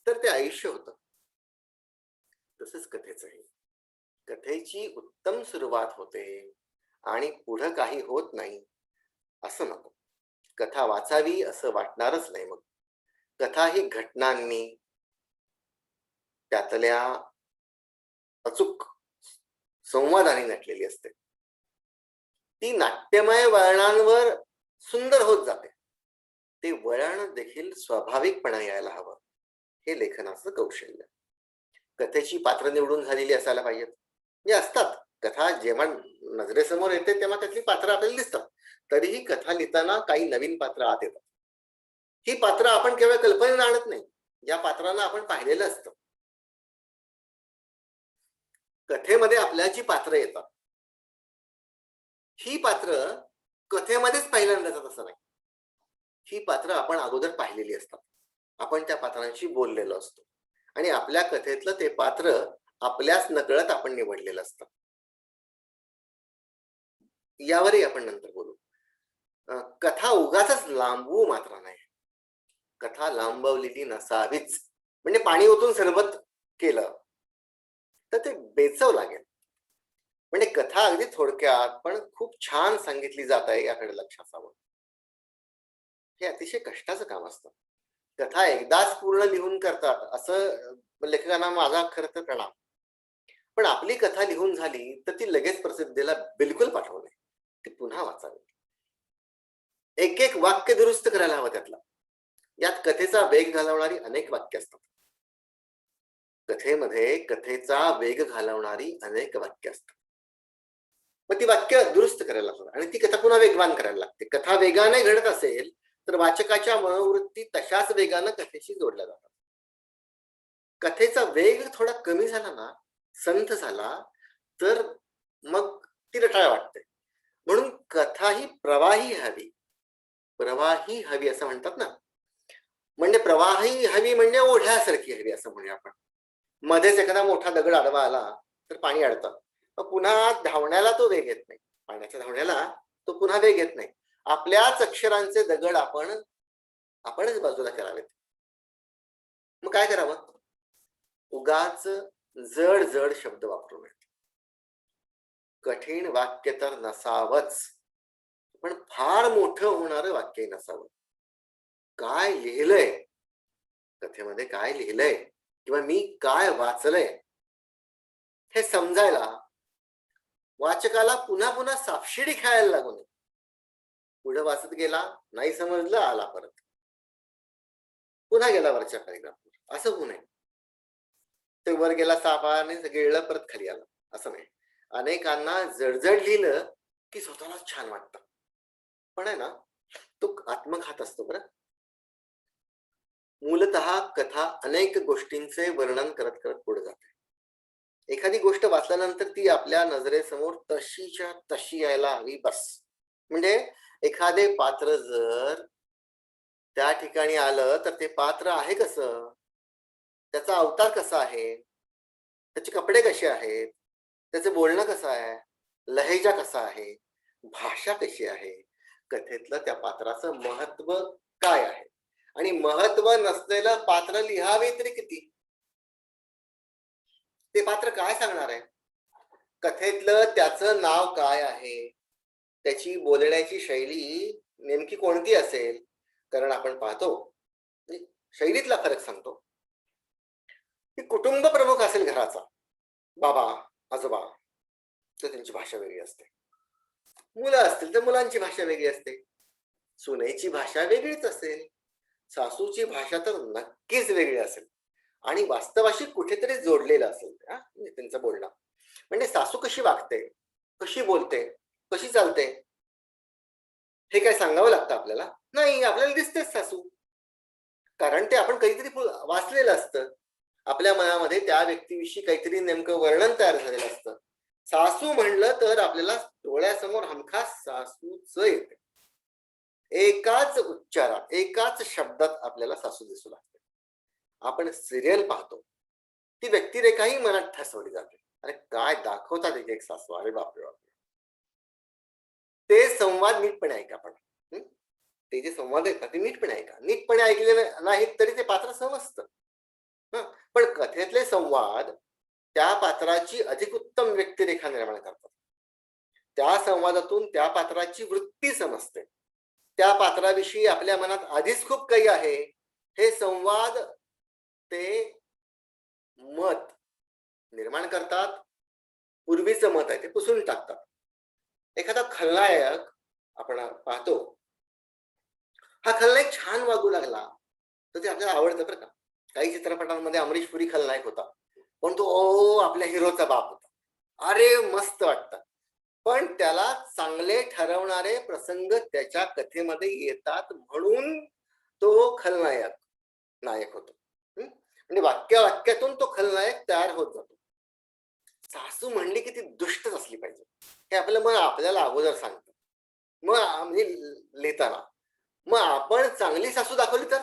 तर ते आयुष्य होतं. तसंच कथेचं आहे. कथेची उत्तम सुरुवात होते आणि पुढं काही होत नाही असं नको. कथा वाचावी असं वाटणारच नाही. मग कथा ही घटनांनी, त्यातल्या अचूक संवादाने नटलेली असते. ती नाट्यमय वळणांवर सुंदर होत जाते. ते वळण देखील स्वाभाविकपणा यायला हवं. हे लेखनाचं कौशल्य. कथेची पात्र निवडून झालेली असायला पाहिजेत. म्हणजे असतात. कथा जेव्हा नजरेसमोर येते तेव्हा त्यातली पात्र आपल्याला दिसतात. तरीही कथा लिहिताना काही नवीन पात्र आत येतात. ही पात्र आपण केवळ कल्पनेने आणत नाही, या पात्रांना आपण पाहिलेलं असतं. कथेमध्ये आपल्याला जी पात्र येतात ही पात्र कथेमध्येच पहिल्यांदा येतात असं नाही. ही पात्र आपण अगोदर पाहिलेली असतात. आपण त्या पात्रांशी बोललेलो असतो आणि आपल्या कथेतलं ते पात्र आपल्याच नकळत आपण निवडलेलं असतं. यावरही आपण नंतर बोलू. कथा उगाच लांबवू मात्र नाही. कथा लांबवलेली नसावीच. म्हणजे पाणी ओतून सरबत केलं तर ते बेचव लागेल. म्हणजे कथा अगदी थोडक्यात पण खूप छान सांगितली जात आहे याकडे लक्ष असावं. हे अतिशय कष्टाचं काम असतं. कथा एकदाच पूर्ण लिहून करतात असं लेखकांना माझा खरं तर प्रणाम. पण आपली कथा लिहून झाली तर ती लगेच प्रसिद्धीला बिलकुल पाठवू नये. ती पुन्हा वाचावी. एक एक वाक्य दुरुस्त करायला हवं त्यातला. यात कथेचा वेग घालवणारी अनेक वाक्य असतात. कथेमध्ये कथेचा वेग घालवणारी अनेक वाक्य असतात. मग ती वाक्य दुरुस्त करायला लागतात आणि ती कथा पुन्हा वेगवान करायला लागते. कथा वेगाने घडत असेल तर वाचकाच्या मनोवृत्ती तशाच वेगानं कथेशी जोडल्या जातात. कथेचा वेग थोडा कमी झाला ना, संथ झाला, तर मग ती रटाळ वाटते. म्हणून कथा ही प्रवाही हवी. प्रवाही हवी असं म्हणतात ना. म्हणजे प्रवाही हवी म्हणजे ओढ्यासारखी हवी असं म्हणूया आपण. मध्येच एखादा मोठा दगड आडवा आला तर पाणी अडतं. मग पुन्हा धावण्याला तो वेग येत नाही. पाण्याच्या धावण्याला तो पुन्हा वेग येत नाही. आपल्याच अक्षरांचे दगड आपणच बाजूला करावेत. मग काय करावं? उगाच जड जड शब्द वापरू नयेत. कठीण वाक्य तर नसावंच, पण फार मोठं होणारं वाक्य नसावं. काय लिहिलंय, कथेमध्ये काय लिहिलंय किंवा मी काय वाचलंय हे समजायला वाचकाला पुन्हा पुन्हा सापशिडी खेळायला लागू नये. पुढे वाचत गेला, नाही समजलं, आला परत, पुन्हा गेला वरच्या पॅरेग्राफवर, असं होऊ नये. ते वर गेला सापाने गिळलं, परत खाली आलं, असं नाही. अनेकांना जडजड लिहिलं की स्वतःला छान वाटतं, पण आहे ना, तो आत्मघात असतो बरं. मूलतः कथा अनेक गोष्टींचे वर्णन करत करत पुढे जाते. एखादी गोष्ट वाचल्यानंतर ती आपल्या नजरेसमोर तशीच्या तशी यायला हवी, बस. म्हणजे एखादे पात्र जर त्या ठिकाणी आलं तर ते पात्र आहे कसं, त्याचा अवतार कसा आहे, त्याचे कपडे कसे आहेत, त्याचं बोलणं कसं आहे, लहेजा कसा आहे, भाषा कशी आहे, कथेतलं त्या पात्राचं महत्व काय आहे, आणि महत्व नसलेलं पात्र लिहावे तरी किती. ते पात्र काय सांगणार आहे, कथेतलं त्याचं नाव काय आहे, त्याची बोलण्याची शैली नेमकी कोणती असेल. कारण आपण पाहतो, शैलीतला फरक सांगतो, की कुटुंब प्रमुख असेल घराचा, बाबा आजोबा, तर त्यांची भाषा वेगळी असते. मुलं असतील तर मुलांची भाषा वेगळी असते. सुनेची भाषा वेगळीच असेल. सासूची भाषा तर नक्कीच वेगळी असेल आणि वास्तवाशी कुठेतरी जोडलेलं असेल म्हणजे त्यांचं बोलणं. म्हणजे सासू कशी वागते, कशी बोलते, कशी चालते, हे काय सांगावं लागतं आपल्याला? नाही, आपल्याला दिसतेच सासू. कारण ते आपण कधीतरी वाचलेलं असतं. आपल्या मनामध्ये त्या व्यक्तीविषयी काहीतरी नेमकं वर्णन तयार झालेलं असतं. सासू म्हणलं तर आपल्याला डोळ्यासमोर हमखास सासूच येते. एकाच उच्चारात, एकाच शब्दात आपल्याला सासू दिसू लागते. आपण सिरियल पाहतो, ती व्यक्तिरेखाही मनात ठसवली जाते. अरे काय दाखवतात एक एक सासू, अरे बापरे बापरे. ते संवाद नीटपणे ऐका आपण. ते जे संवाद आहेत ना, ते नीटपणे ऐका. नीटपणे ऐकले नाहीत तरी ते पात्र समजतं. पण कथेतले संवाद त्या पात्राची अधिक उत्तम व्यक्तिरेखा निर्माण करतात. त्या संवादातून त्या पात्राची वृत्ती समजते. त्या पात्राविषयी आपल्या मनात आधीच खूप काही आहे. हे संवाद ते मत निर्माण करतात. पूर्वीचं मत आहे ते पुसून टाकतात. एखादा खलनायक आपण पाहतो, हा खलनायक छान वागू लागला तर ते आपल्याला आवडतं बरं का. काही चित्रपटांमध्ये अमरीश पुरी खलनायक होता, पण तो आपल्या हिरोचा बाप होता. अरे मस्त वाटतं. पण त्याला चांगले ठरवणारे प्रसंग त्याच्या कथेमध्ये येतात म्हणून तो खलनायक नायक होतो. म्हणजे वाक्यातून तो खलनायक तयार होत जातो. सासू म्हणली की ती दुष्टच असली पाहिजे, हे आपलं मन आपल्याला अगोदर सांगतं. मग म्हणजे लिहिताना मग आपण चांगली सासू दाखवली तर,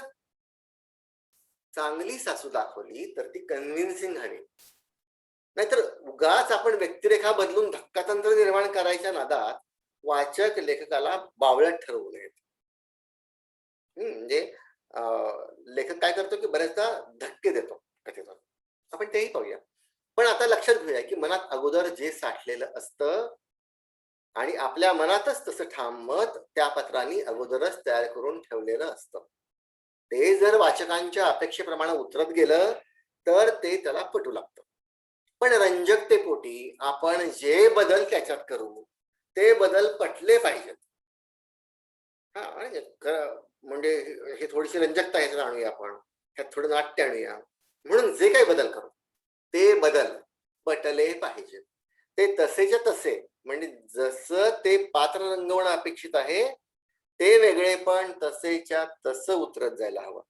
चांगली सासू दाखवली तर ती कन्व्हिन्सिंग हवी. नाहीतर उगाच आपण व्यक्तिरेखा बदलून धक्कातंत्र निर्माण करायच्या नादात वाचक लेखकाला बावळट ठरवू नयेत. म्हणजे लेखक काय करतो की बऱ्याचदा धक्के देतो कथेतून. आपण तेही पाहूया. पण आता लक्षात घेऊया की मनात अगोदर जे साठलेलं असतं आणि आपल्या मनातच तसं ठाम मत त्या पात्रांनी अगोदरच तयार करून ठेवलेलं असतं. ते जर वाचकांच्या अपेक्षेप्रमाणे उतरत गेलं तर ते त्याला पटू लागतं. पण रंजकतेपोटी आपण जे बदल त्याच्यात करू ते बदल पटले पाहिजेत. हा म्हणजे हे थोडीशी रंजकता ह्याच्यात आणूया आपण, ह्यात थोडं नाट्य आणूया, म्हणून जे काही बदल करू ते बदल पटले पाहिजेत. ते तसेच्या तसे, म्हणजे जसं ते पात्र रंगवणं अपेक्षित आहे ते वेगळे पण तसेच्या तसं उतरत जायला हवं.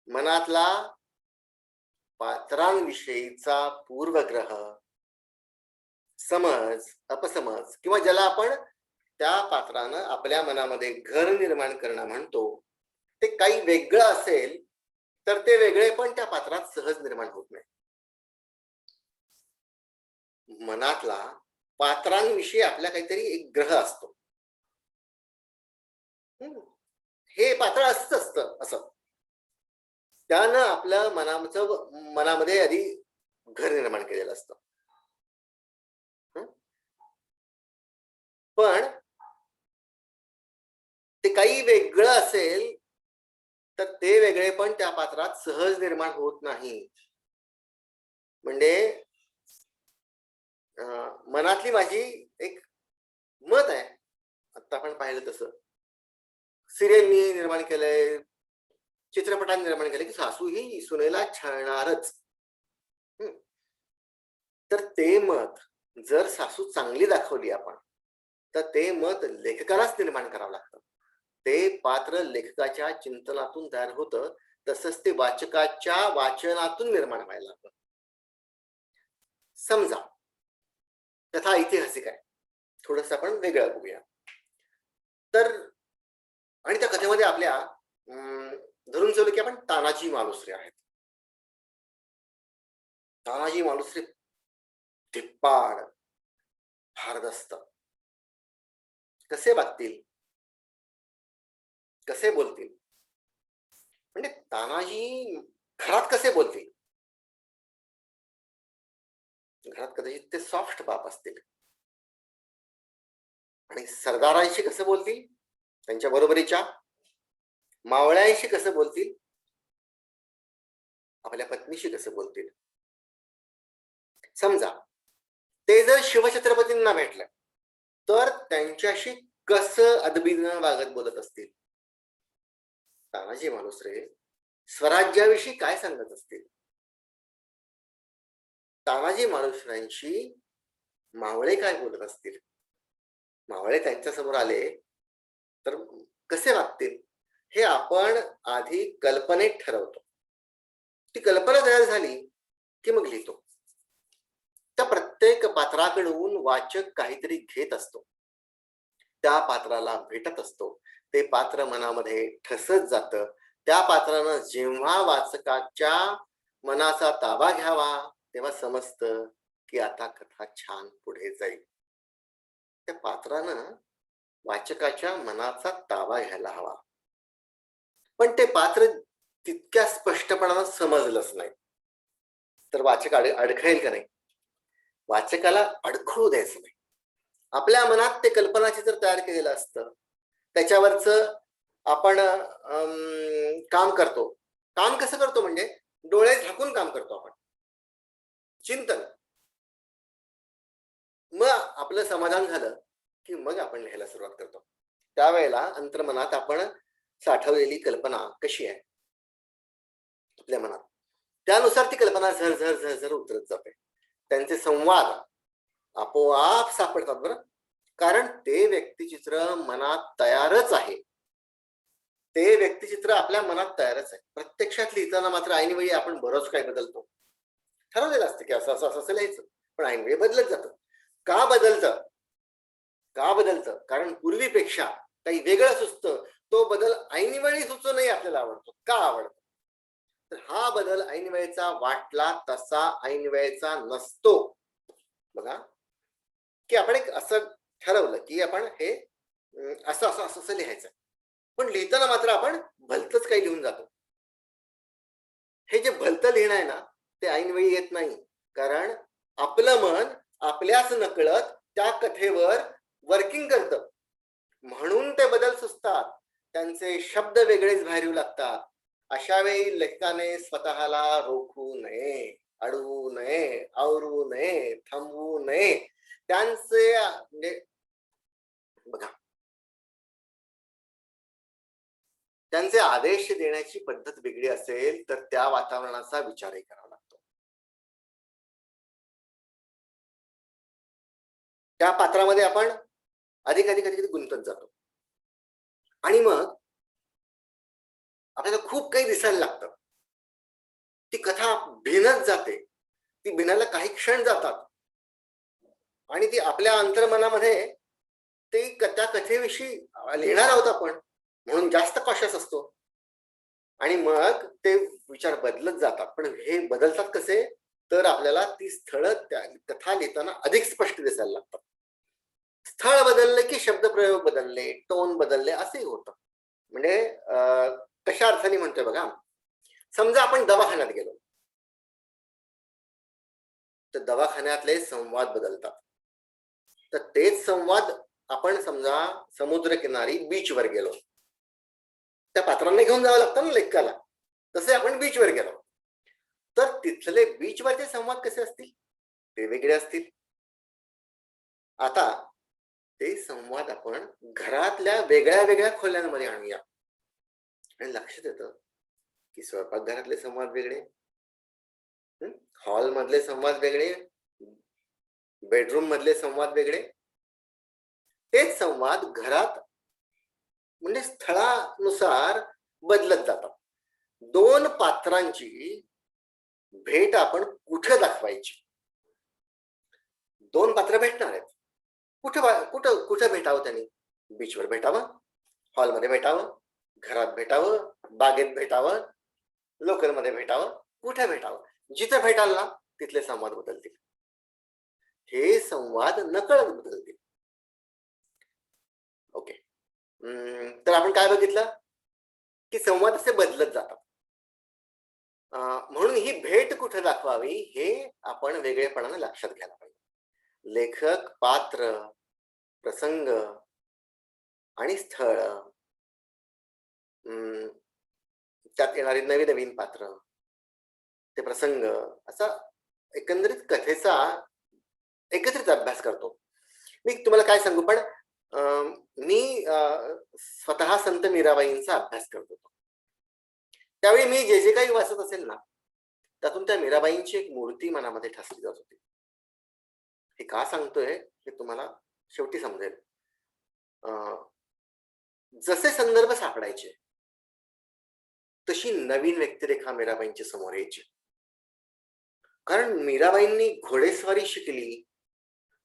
मनातला पात्रांविषयीचा पूर्वग्रह, समज, अपसमज किंवा ज्याला आपण त्या पात्रानं आपल्या मनामध्ये घर निर्माण करणं म्हणतो, ते काही वेगळं असेल तर ते वेगळे पण त्या पात्रात सहज निर्माण होत नाही. मनातला पात्रांविषयी आपला काहीतरी एक ग्रह असतो. हे पात्र असंच असतं असं, त्यानं आपल्या मनामध्ये आधी घर निर्माण केलेलं असतं. पण ते काही वेगळं असेल तर ते वेगळे पण त्या पात्रात सहज निर्माण होत नाही. म्हणजे मनातली माझी एक मत आहे, आता आपण पाहिलं तसं सिरियलनी निर्माण केलंय, चित्रपटाने निर्माण केलंय की सासू ही सुनेला छळणारच. तर ते मत जर सासू चांगली दाखवली आपण तर ते मत लेखकालाच निर्माण करावं लागतं. ते पात्र लेखकाच्या चिंतनातून तयार होतं, तसंच ते वाचकाच्या वाचनातून निर्माण व्हायला लागतं. समजा कथा ऐतिहासिक आहे, थोडस आपण वेगळं बघूया. तर आणि त्या कथेमध्ये आपल्या धरून चलू की आपण तानाजी मालुसरे आहेत. तानाजी मालुसरे धिप्पाड, भारदस्त, कसे वागतील, कसे बोलतील, म्हणजे तानाजी घरात कसे बोलतील, घरात कदाचित ते सॉफ्ट बाप असतील, आणि सरदारांशी कसं बोलतील, त्यांच्या बरोबरीच्या मावळ्यांशी कसं बोलतील, आपल्या पत्नीशी कसं बोलतील. समजा ते जर शिवछत्रपतींना भेटलं तर त्यांच्याशी कसं अदबीनं वागत बोलत असतील. तानाजी मालुसरे स्वराज्याविषयी काय सांगत असतील. तानाजी मालुसऱ्यांशी मावळे काय बोलत असतील. मावळे त्यांच्या समोर आले तर कसे वागतील, हे आपण आधी कल्पनेत ठरवतो. ती कल्पना तयार झाली की मग लिहितो. त्या प्रत्येक पात्राकडून वाचक काहीतरी घेत असतो, त्या पात्राला भेटत असतो, ते पात्र मनामध्ये ठसत जातं. त्या पात्रानं जेव्हा वाचकाच्या मनाचा ताबा घ्यावा तेव्हा समजतं की आता कथा छान पुढे जाईल. त्या पात्रानं वाचकाच्या मनाचा ताबा घ्यायला हवा, पण ते पात्र तितक्या स्पष्टपणानं समजलंच नाही तर वाचक अडखळेल का नाही. वाचकाला अडखळू द्यायचं नाही. आपल्या मनात ते कल्पनाचित्र तयार केलेलं असतं, त्याच्यावरच आपण काम करतो. काम कसं करतो म्हणजे डोळे झाकून काम करतो आपण, चिंतन. मग आपलं समाधान झालं की मग आपण लिहायला सुरुवात करतो. त्यावेळेला अंतर्मनात आपण साठवलेली कल्पना कशी आहे आपल्या मनात, त्यानुसार ती कल्पना झरझर झरझर उतरत जाते. त्यांचे संवाद आपोआप सापडतात बरं, कारण ते व्यक्तिचित्र मनात तयारच आहे. ते व्यक्तिचित्र आपल्या मनात तयारच आहे. प्रत्यक्षात लिहिताना मात्र ऐनवेळी आपण बरंच काही बदलतो. ठरवलेलं असतं की असं असं असं लिहायचं, पण ऐनवेळी बदलत जातं. का बदलतं, का बदलतं, कारण पूर्वीपेक्षा काही वेगळं सुचतं. तो बदल ऐनवेळी सुचूनही आपल्याला आवडतो. का आवडतो, तर हा बदल ऐनवेळेचा वाटला तसा ऐनवेळेचा नसतो. बघा की आपण एक असं ठरवलं की आपण हे असं असं असं असं लिहायचं, पण लिहिताना मात्र आपण भलतच काही लिहून जातो. हे जे भलतं लिहिणं आहे ना ते ऐनवेळी येत नाही, कारण आपलं मन आपल्याच नकळत त्या कथेवर वर्किंग करतं, म्हणून ते बदल सुचतात, त्यांचे शब्द वेगळेच बाहेर येऊ लागतात. अशा वेळी लेखकाने स्वतःला रोखू नये, अडवू नये, आवरू नये, थांबवू नये. त्यांचे म्हणजे बघा, त्यांचे आदेश देण्याची पद्धत वेगळी असेल तर त्या वातावरणाचा विचारही करावा लागतो. त्या पात्रामध्ये आपण अधिक अधिक अधिक गुंतत जातो आणि मग आपल्याला खूप काही दिसायला लागतं. ती कथा भिनत जाते, ती भिनायला काही क्षण जातात आणि ती आपल्या अंतर्मनामध्ये ते त्या कथेविषयी लिहिणार आहोत आपण, म्हणून जास्त कॉशियस असतो आणि मग ते विचार बदलत जातात. पण हे बदलतात कसे, तर आपल्याला ती स्थळं त्या कथा लिहिताना अधिक स्पष्ट दिसायला लागतात. स्थळ बदलले की शब्दप्रयोग बदलले, टोन बदलले असंही होतं. म्हणजे कशा अर्थाने म्हणतोय बघा, समजा आपण दवाखान्यात गेलो तर दवाखान्यातले संवाद बदलतात. तर तेच संवाद आपण समजा समुद्रकिनारी बीचवर गेलो, त्या पात्रांना घेऊन जावं लागतं ना लेखकाला. तसे आपण बीचवर गेलो तर तिथले बीचवरचे संवाद कसे असतील, ते वेगळे असतील. आता ते संवाद आपण घरातल्या वेगळ्या वेगळ्या खोल्यांमध्ये आणूया आणि लक्षात येतं की स्वयंपाकघरातले संवाद वेगळे, हॉल मधले संवाद वेगळे, बेडरूम मधले संवाद वेगळे. तेच संवाद घरात म्हणजे स्थळानुसार बदलत जातात. दोन पात्रांची भेट आपण कुठे दाखवायची, दोन पात्र भेटणार आहेत, कुठं कुठं कुठं भेटावं त्यांनी, बीचवर भेटावं, हॉलमध्ये भेटावं, घरात भेटावं, बागेत भेटावं, लोकलमध्ये भेटावं, कुठे भेटावं. जिथे भेटाल ना तिथले संवाद बदलतील. हे संवाद नकळत बदलतील. ओके. तर आपण काय बघितलं की संवाद असे बदलत जातात. म्हणून ही भेट कुठे दाखवावी हे आपण वेगळेपणाने लक्षात घ्यायला पाहिजे. लेखक, पात्र, प्रसंग आणि स्थळ, त्यात येणारी नवी नवीन पात्र, ते प्रसंग, असा एकंदरीत कथेचा एकत्रित अभ्यास करतो. मी तुम्हाला काय सांगू, पण मी स्वतः संत मीराबाईंचा अभ्यास करत होतो. त्यावेळी मी जे जे काही वाचत असेल ना, त्यातून त्या मीराबाईंची एक मूर्ती मनामध्ये ठसली जात होती. हे का सांगतोय हे तुम्हाला शेवटी समजेल. जसे संदर्भ सापडायचे तशी नवीन व्यक्तिरेखा मीराबाईंच्या समोर यायची. कारण मीराबाईंनी घोडेस्वारी शिकली,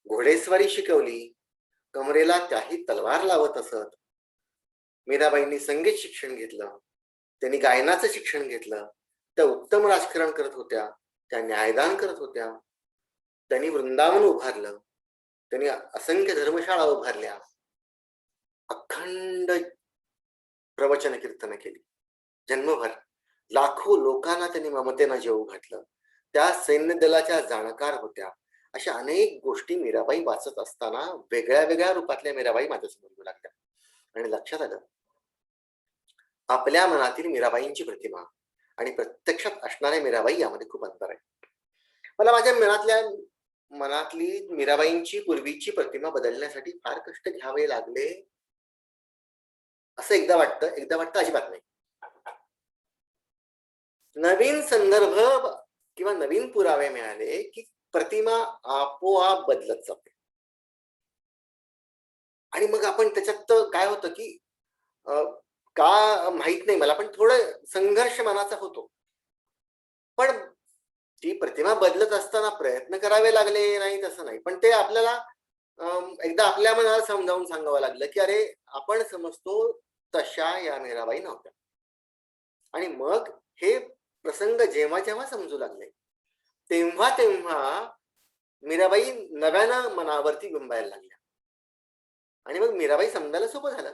घोडेस्वारी शिकवली, कमरेला त्याही तलवार लावत असत. मीराबाईंनी संगीत शिक्षण घेतलं, त्यांनी गायनाचं शिक्षण घेतलं, त्या उत्तम राजकारण करत होत्या, त्या न्यायदान करत होत्या, त्यांनी वृंदावन उभारलं, त्यांनी असंख्य धर्मशाळा उभारल्या, अखंड प्रवचन कीर्तन केली, जन्मभर लाखो लोकांना त्यांनी ममतेनं जेवू घातलं, त्या सैन्य दलाच्या जाणकार होत्या. अशा अनेक गोष्टी मीराबाई वाचत असताना वेगळ्या वेगळ्या रूपातल्या मीराबाई माझ्यासमोर येऊ लागल्या आणि लक्षात आलं आपल्या मनातील मीराबाईंची प्रतिमा आणि प्रत्यक्षात असणाऱ्या मीराबाई यामध्ये खूप अंतर आहे. मला माझ्या मनातली मीराबाईंची पूर्वीची प्रतिमा बदलण्यासाठी फार कष्ट घ्यावे लागले असं एकदा वाटतं अजिबात नाही. नवीन संदर्भ किंवा नवीन पुरावे मिळाले की प्रतिमा आपोआप बदलत जाते आणि मग आपण त्याच्यात काय होतं की का माहित नाही मला, पण थोडं संघर्ष मनाचा होतो. पण ती प्रतिमा बदलत असताना प्रयत्न करावे लागले नाही तसं नाही, पण ते आपल्याला एकदा आपल्या मनाला समजावून सांगावं लागलं की अरे आपण समजतो तशा या मीराबाई नव्हत्या. आणि मग हे प्रसंग जेव्हा जेव्हा समजू लागले तेव्हा तेव्हा मीराबाई नव्यानं मनावरती बिंबायला लागल्या आणि मग मीराबाई समजायला सोपं झालं.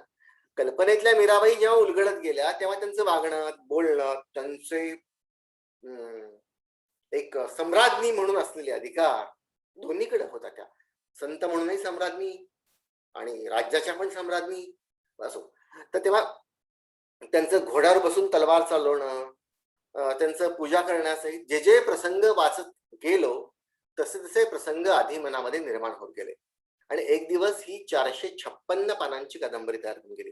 कल्पनेतल्या मीराबाई जेव्हा उलगडत गेल्या तेव्हा त्यांचं वागणं, बोलणं, त्यांचे एक सम्राज्ञी म्हणून असलेले अधिकार दोन्हीकडे होता. त्या संत म्हणूनही सम्राज्ञी आणि राज्याच्या पण सम्राज्ञी असो. तर तेव्हा त्यांचं घोड्यावर बसून तलवार चालवणं, त्यांचं पूजा करण्यासहित जे जे प्रसंग वाचत गेलो तसे तसे प्रसंग आधी मनामध्ये निर्माण होत गेले. आणि एक दिवस ही 456 पानांची कादंबरी तयार होऊन गेली.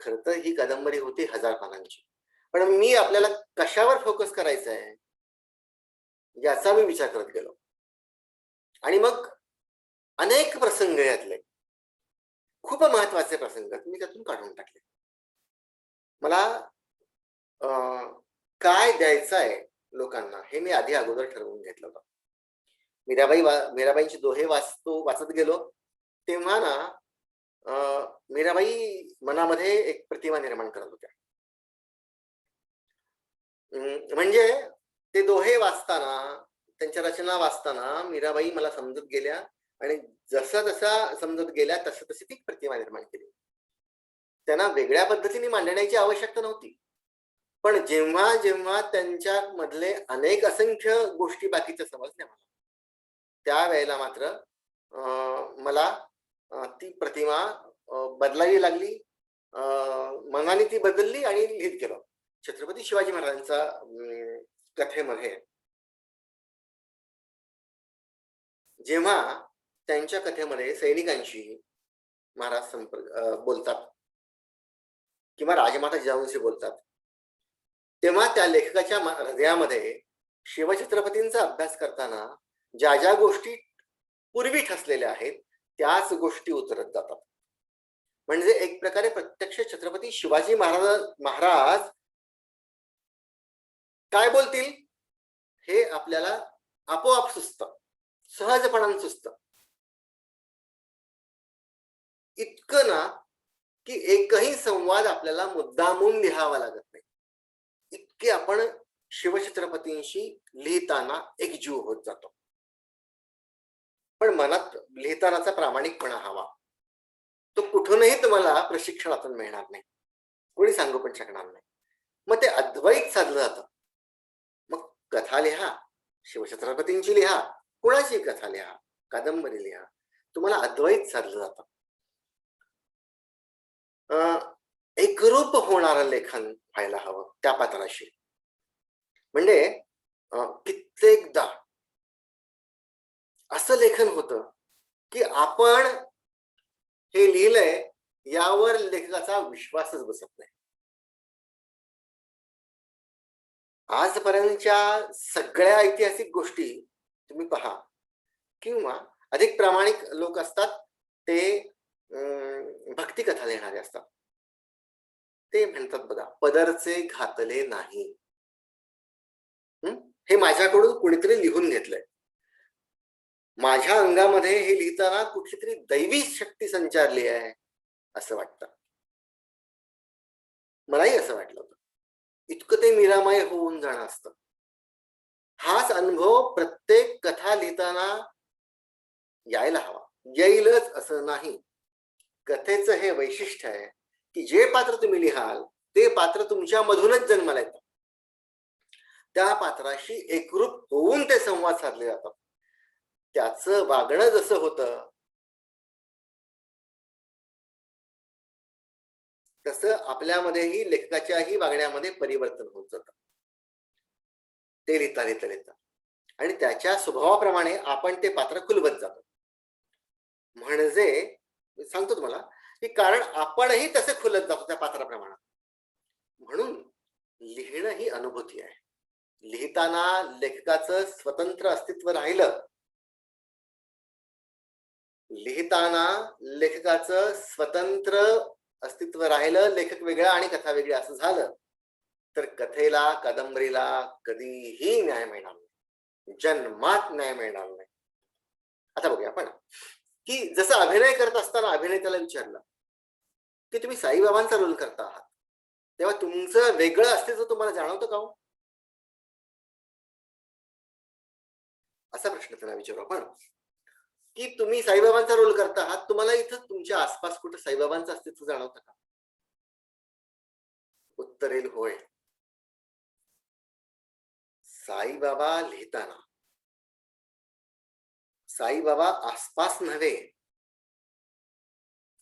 खर तर ही कादंबरी होती 1000 पानांची. पण मी आपल्याला कशावर फोकस करायचा आहे याचा मी विचार करत गेलो. आणि मग अनेक प्रसंग यातले खूप महत्वाचे प्रसंग मी त्यातून काढून टाकले. मला काय द्यायचं आहे लोकांना हे मी आधी अगोदर ठरवून घेतलं होतं. मीराबाईंचे दोहे वाचत गेलो तेव्हा ना मीराबाई मनामध्ये एक प्रतिमा निर्माण करत होत्या. म्हणजे ते दोहे वाचताना, त्यांच्या रचना वाचताना मीराबाई मला समजत गेल्या आणि जसा जसा समजत गेल्या तसं तशी ती प्रतिमा निर्माण केली. त्यांना वेगळ्या पद्धतीने मांडण्याची आवश्यकता नव्हती. पण जेव्हा जेव्हा त्यांच्या मधले अनेक असंख्य गोष्टी बाकीच्या समजल्या मला, त्यावेळेला मात्र मला ती प्रतिमा बदलावी लागली. मनाने ती बदलली आणि लिहित गेलो. छत्रपती शिवाजी महाराजांचा कथेमध्ये जेव्हा त्यांच्या कथेमध्ये सैनिकांशी महाराज बोलतात किंवा राजमाता जिजाऊंशी बोलतात, तेव्हा त्या लेखकाच्या हृदयामध्ये शिवछत्रपतींचा अभ्यास करताना ज्या ज्या गोष्टी पूर्वी ठसलेल्या आहेत त्याच गोष्टी उतरत जातात. म्हणजे एक प्रकारे प्रत्यक्ष छत्रपती शिवाजी महाराज काय बोलतील हे आपल्याला आपोआप सुचतं, सहजपणाने सुचतं. इतकं ना की एकही संवाद आपल्याला मुद्दामून लिहावा लागत नाही, इतके आपण शिवछत्रपतींशी लिहिताना एकजीव होत जातो. पण मनात लिहितानाचा प्रामाणिकपणा हवा. तो कुठूनही तुम्हाला प्रशिक्षणातून मिळणार नाही, कोणी सांगू पण शकणार नाही. मग ते अद्वैत साधलं जातं. मग कथा लिहा, शिवछत्रपतींची लिहा, कुणाची कथा लिहा, कादंबरी लिहा, तुम्हाला अद्वैत साधलं जातं. एकरूप होणारं लेखन व्हायला हवं त्या पात्राशी. म्हणजे कित्येकदा असं लेखन होतं की आपण हे लिहिलंय यावर लेखकाचा विश्वासच बसत नाही. आजपर्यंतच्या सगळ्या ऐतिहासिक गोष्टी तुम्ही पहा किंवा अधिक प्रामाणिक लोक असतात ते भक्ती कथा लिहिणारे असतात. ते म्हणतात बघा, पदरचे घातले नाही. हे माझ्याकडून कुणीतरी लिहून घेतलंय. माझ्या अंगामध्ये हे लिहिताना कुठली तरी दैवी शक्ती संचारली आहे असं वाटतं. मलाही असं वाटलं होतं. इतकं ते मीरामय होऊन जाणं असतं. हाच अनुभव प्रत्येक कथा लिहिताना यायला हवा. येईलच असं नाही. कथेचं हे वैशिष्ट्य आहे की जे पात्र तुम्ही लिहाल ते पात्र तुमच्या मधूनच जन्माला येतं. त्या पात्राशी एकरूप होऊन ते संवाद साधले जातात. त्याचं वागणं जसं होतं तसं आपल्यामध्येही लेखकाच्याही वागण्यामध्ये परिवर्तन होत जातं. ते लिहिता आणि त्याच्या स्वभावाप्रमाणे आपण ते पात्र खुलवत जातो. म्हणजे सांगतो तुम्हाला की कारण आपणही तसे खुलत जातो त्या पात्राप्रमाणे. म्हणून लिहिणं ही अनुभूती आहे. लिहिताना लेखकाचं स्वतंत्र अस्तित्व राहिलं, लिहिताना लेखकाचं स्वतंत्र अस्तित्व राहिलं, लेखक वेगळा आणि कथा वेगळी असं झालं तर कथेला, कादंबरीला कधीही न्याय मिळणार नाही, जन्मात न्याय मिळणार नाही. आता बघूया आपण की जसं अभिनय करत असताना अभिनेत्याला विचारलं की तुम्ही साईबाबांचा रोल करता आहात तेव्हा तुमचं वेगळं अस्तित्व तुम्हाला जाणवतं का हो? असा प्रश्न त्यांना विचारू आपण की तुम्ही साईबाबांचा रोल करता आहात, तुम्हाला इथं तुमच्या आसपास कुठे साईबाबांचं अस्तित्व जाणवतं का? उत्तर येईल होय. साईबाबा लिहिताना साईबाबा आसपास नव्हे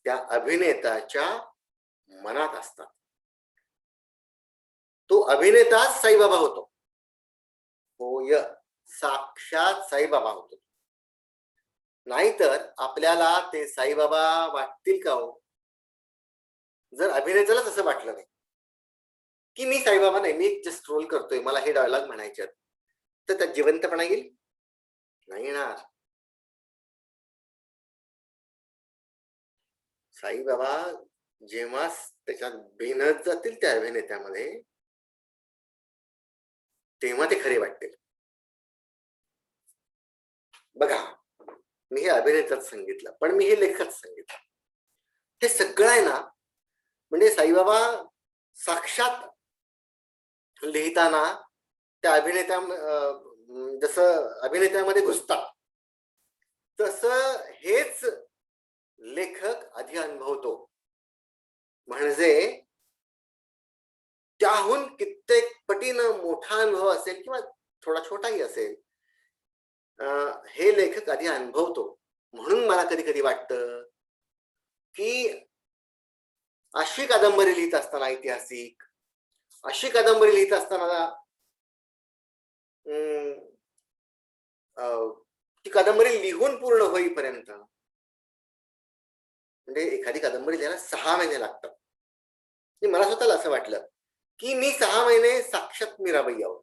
त्या अभिनेताच्या मनात असतात. तो अभिनेताच साईबाबा होतो. होय, साक्षात साईबाबा होतो. नाहीतर आपल्याला ते साईबाबा वाटतील का हो? जर अभिनेत्यालाच असं वाटलं नाही की मी साईबाबा नाही, मी जस्ट रोल करतोय, मला हे डायलॉग म्हणायचे, तर त्यात जिवंतपणा येईल? नाही येणार. साईबाबा जेव्हा त्याच्यात भिनत जातील त्या अभिनेत्यामध्ये, तेव्हा ते खरे वाटतील. बघा, मी हे अभिनेताच सांगितलं, पण मी हे लेखच सांगितलं. हे सगळं आहे ना, म्हणजे साईबाबा साक्षात लिहिताना त्या अभिनेत्या जसं अभिनेत्यामध्ये घुसतात, तसं हेच लेखक आधी अनुभवतो. म्हणजे त्याहून कित्येक पटीनं मोठा अनुभव असेल किंवा थोडा छोटाही असेल, हे लेखक आधी अनुभवतो. म्हणून मला कधी कधी वाटतं की अशी कादंबरी लिहित असताना, ऐतिहासिक अशी कादंबरी लिहित असताना ती कादंबरी लिहून पूर्ण होईपर्यंत, म्हणजे एखादी कादंबरी लिहायला 6 महिने लागतात. मला स्वतःला असं वाटलं की मी 6 महिने साक्षात मीराबाई आहोत,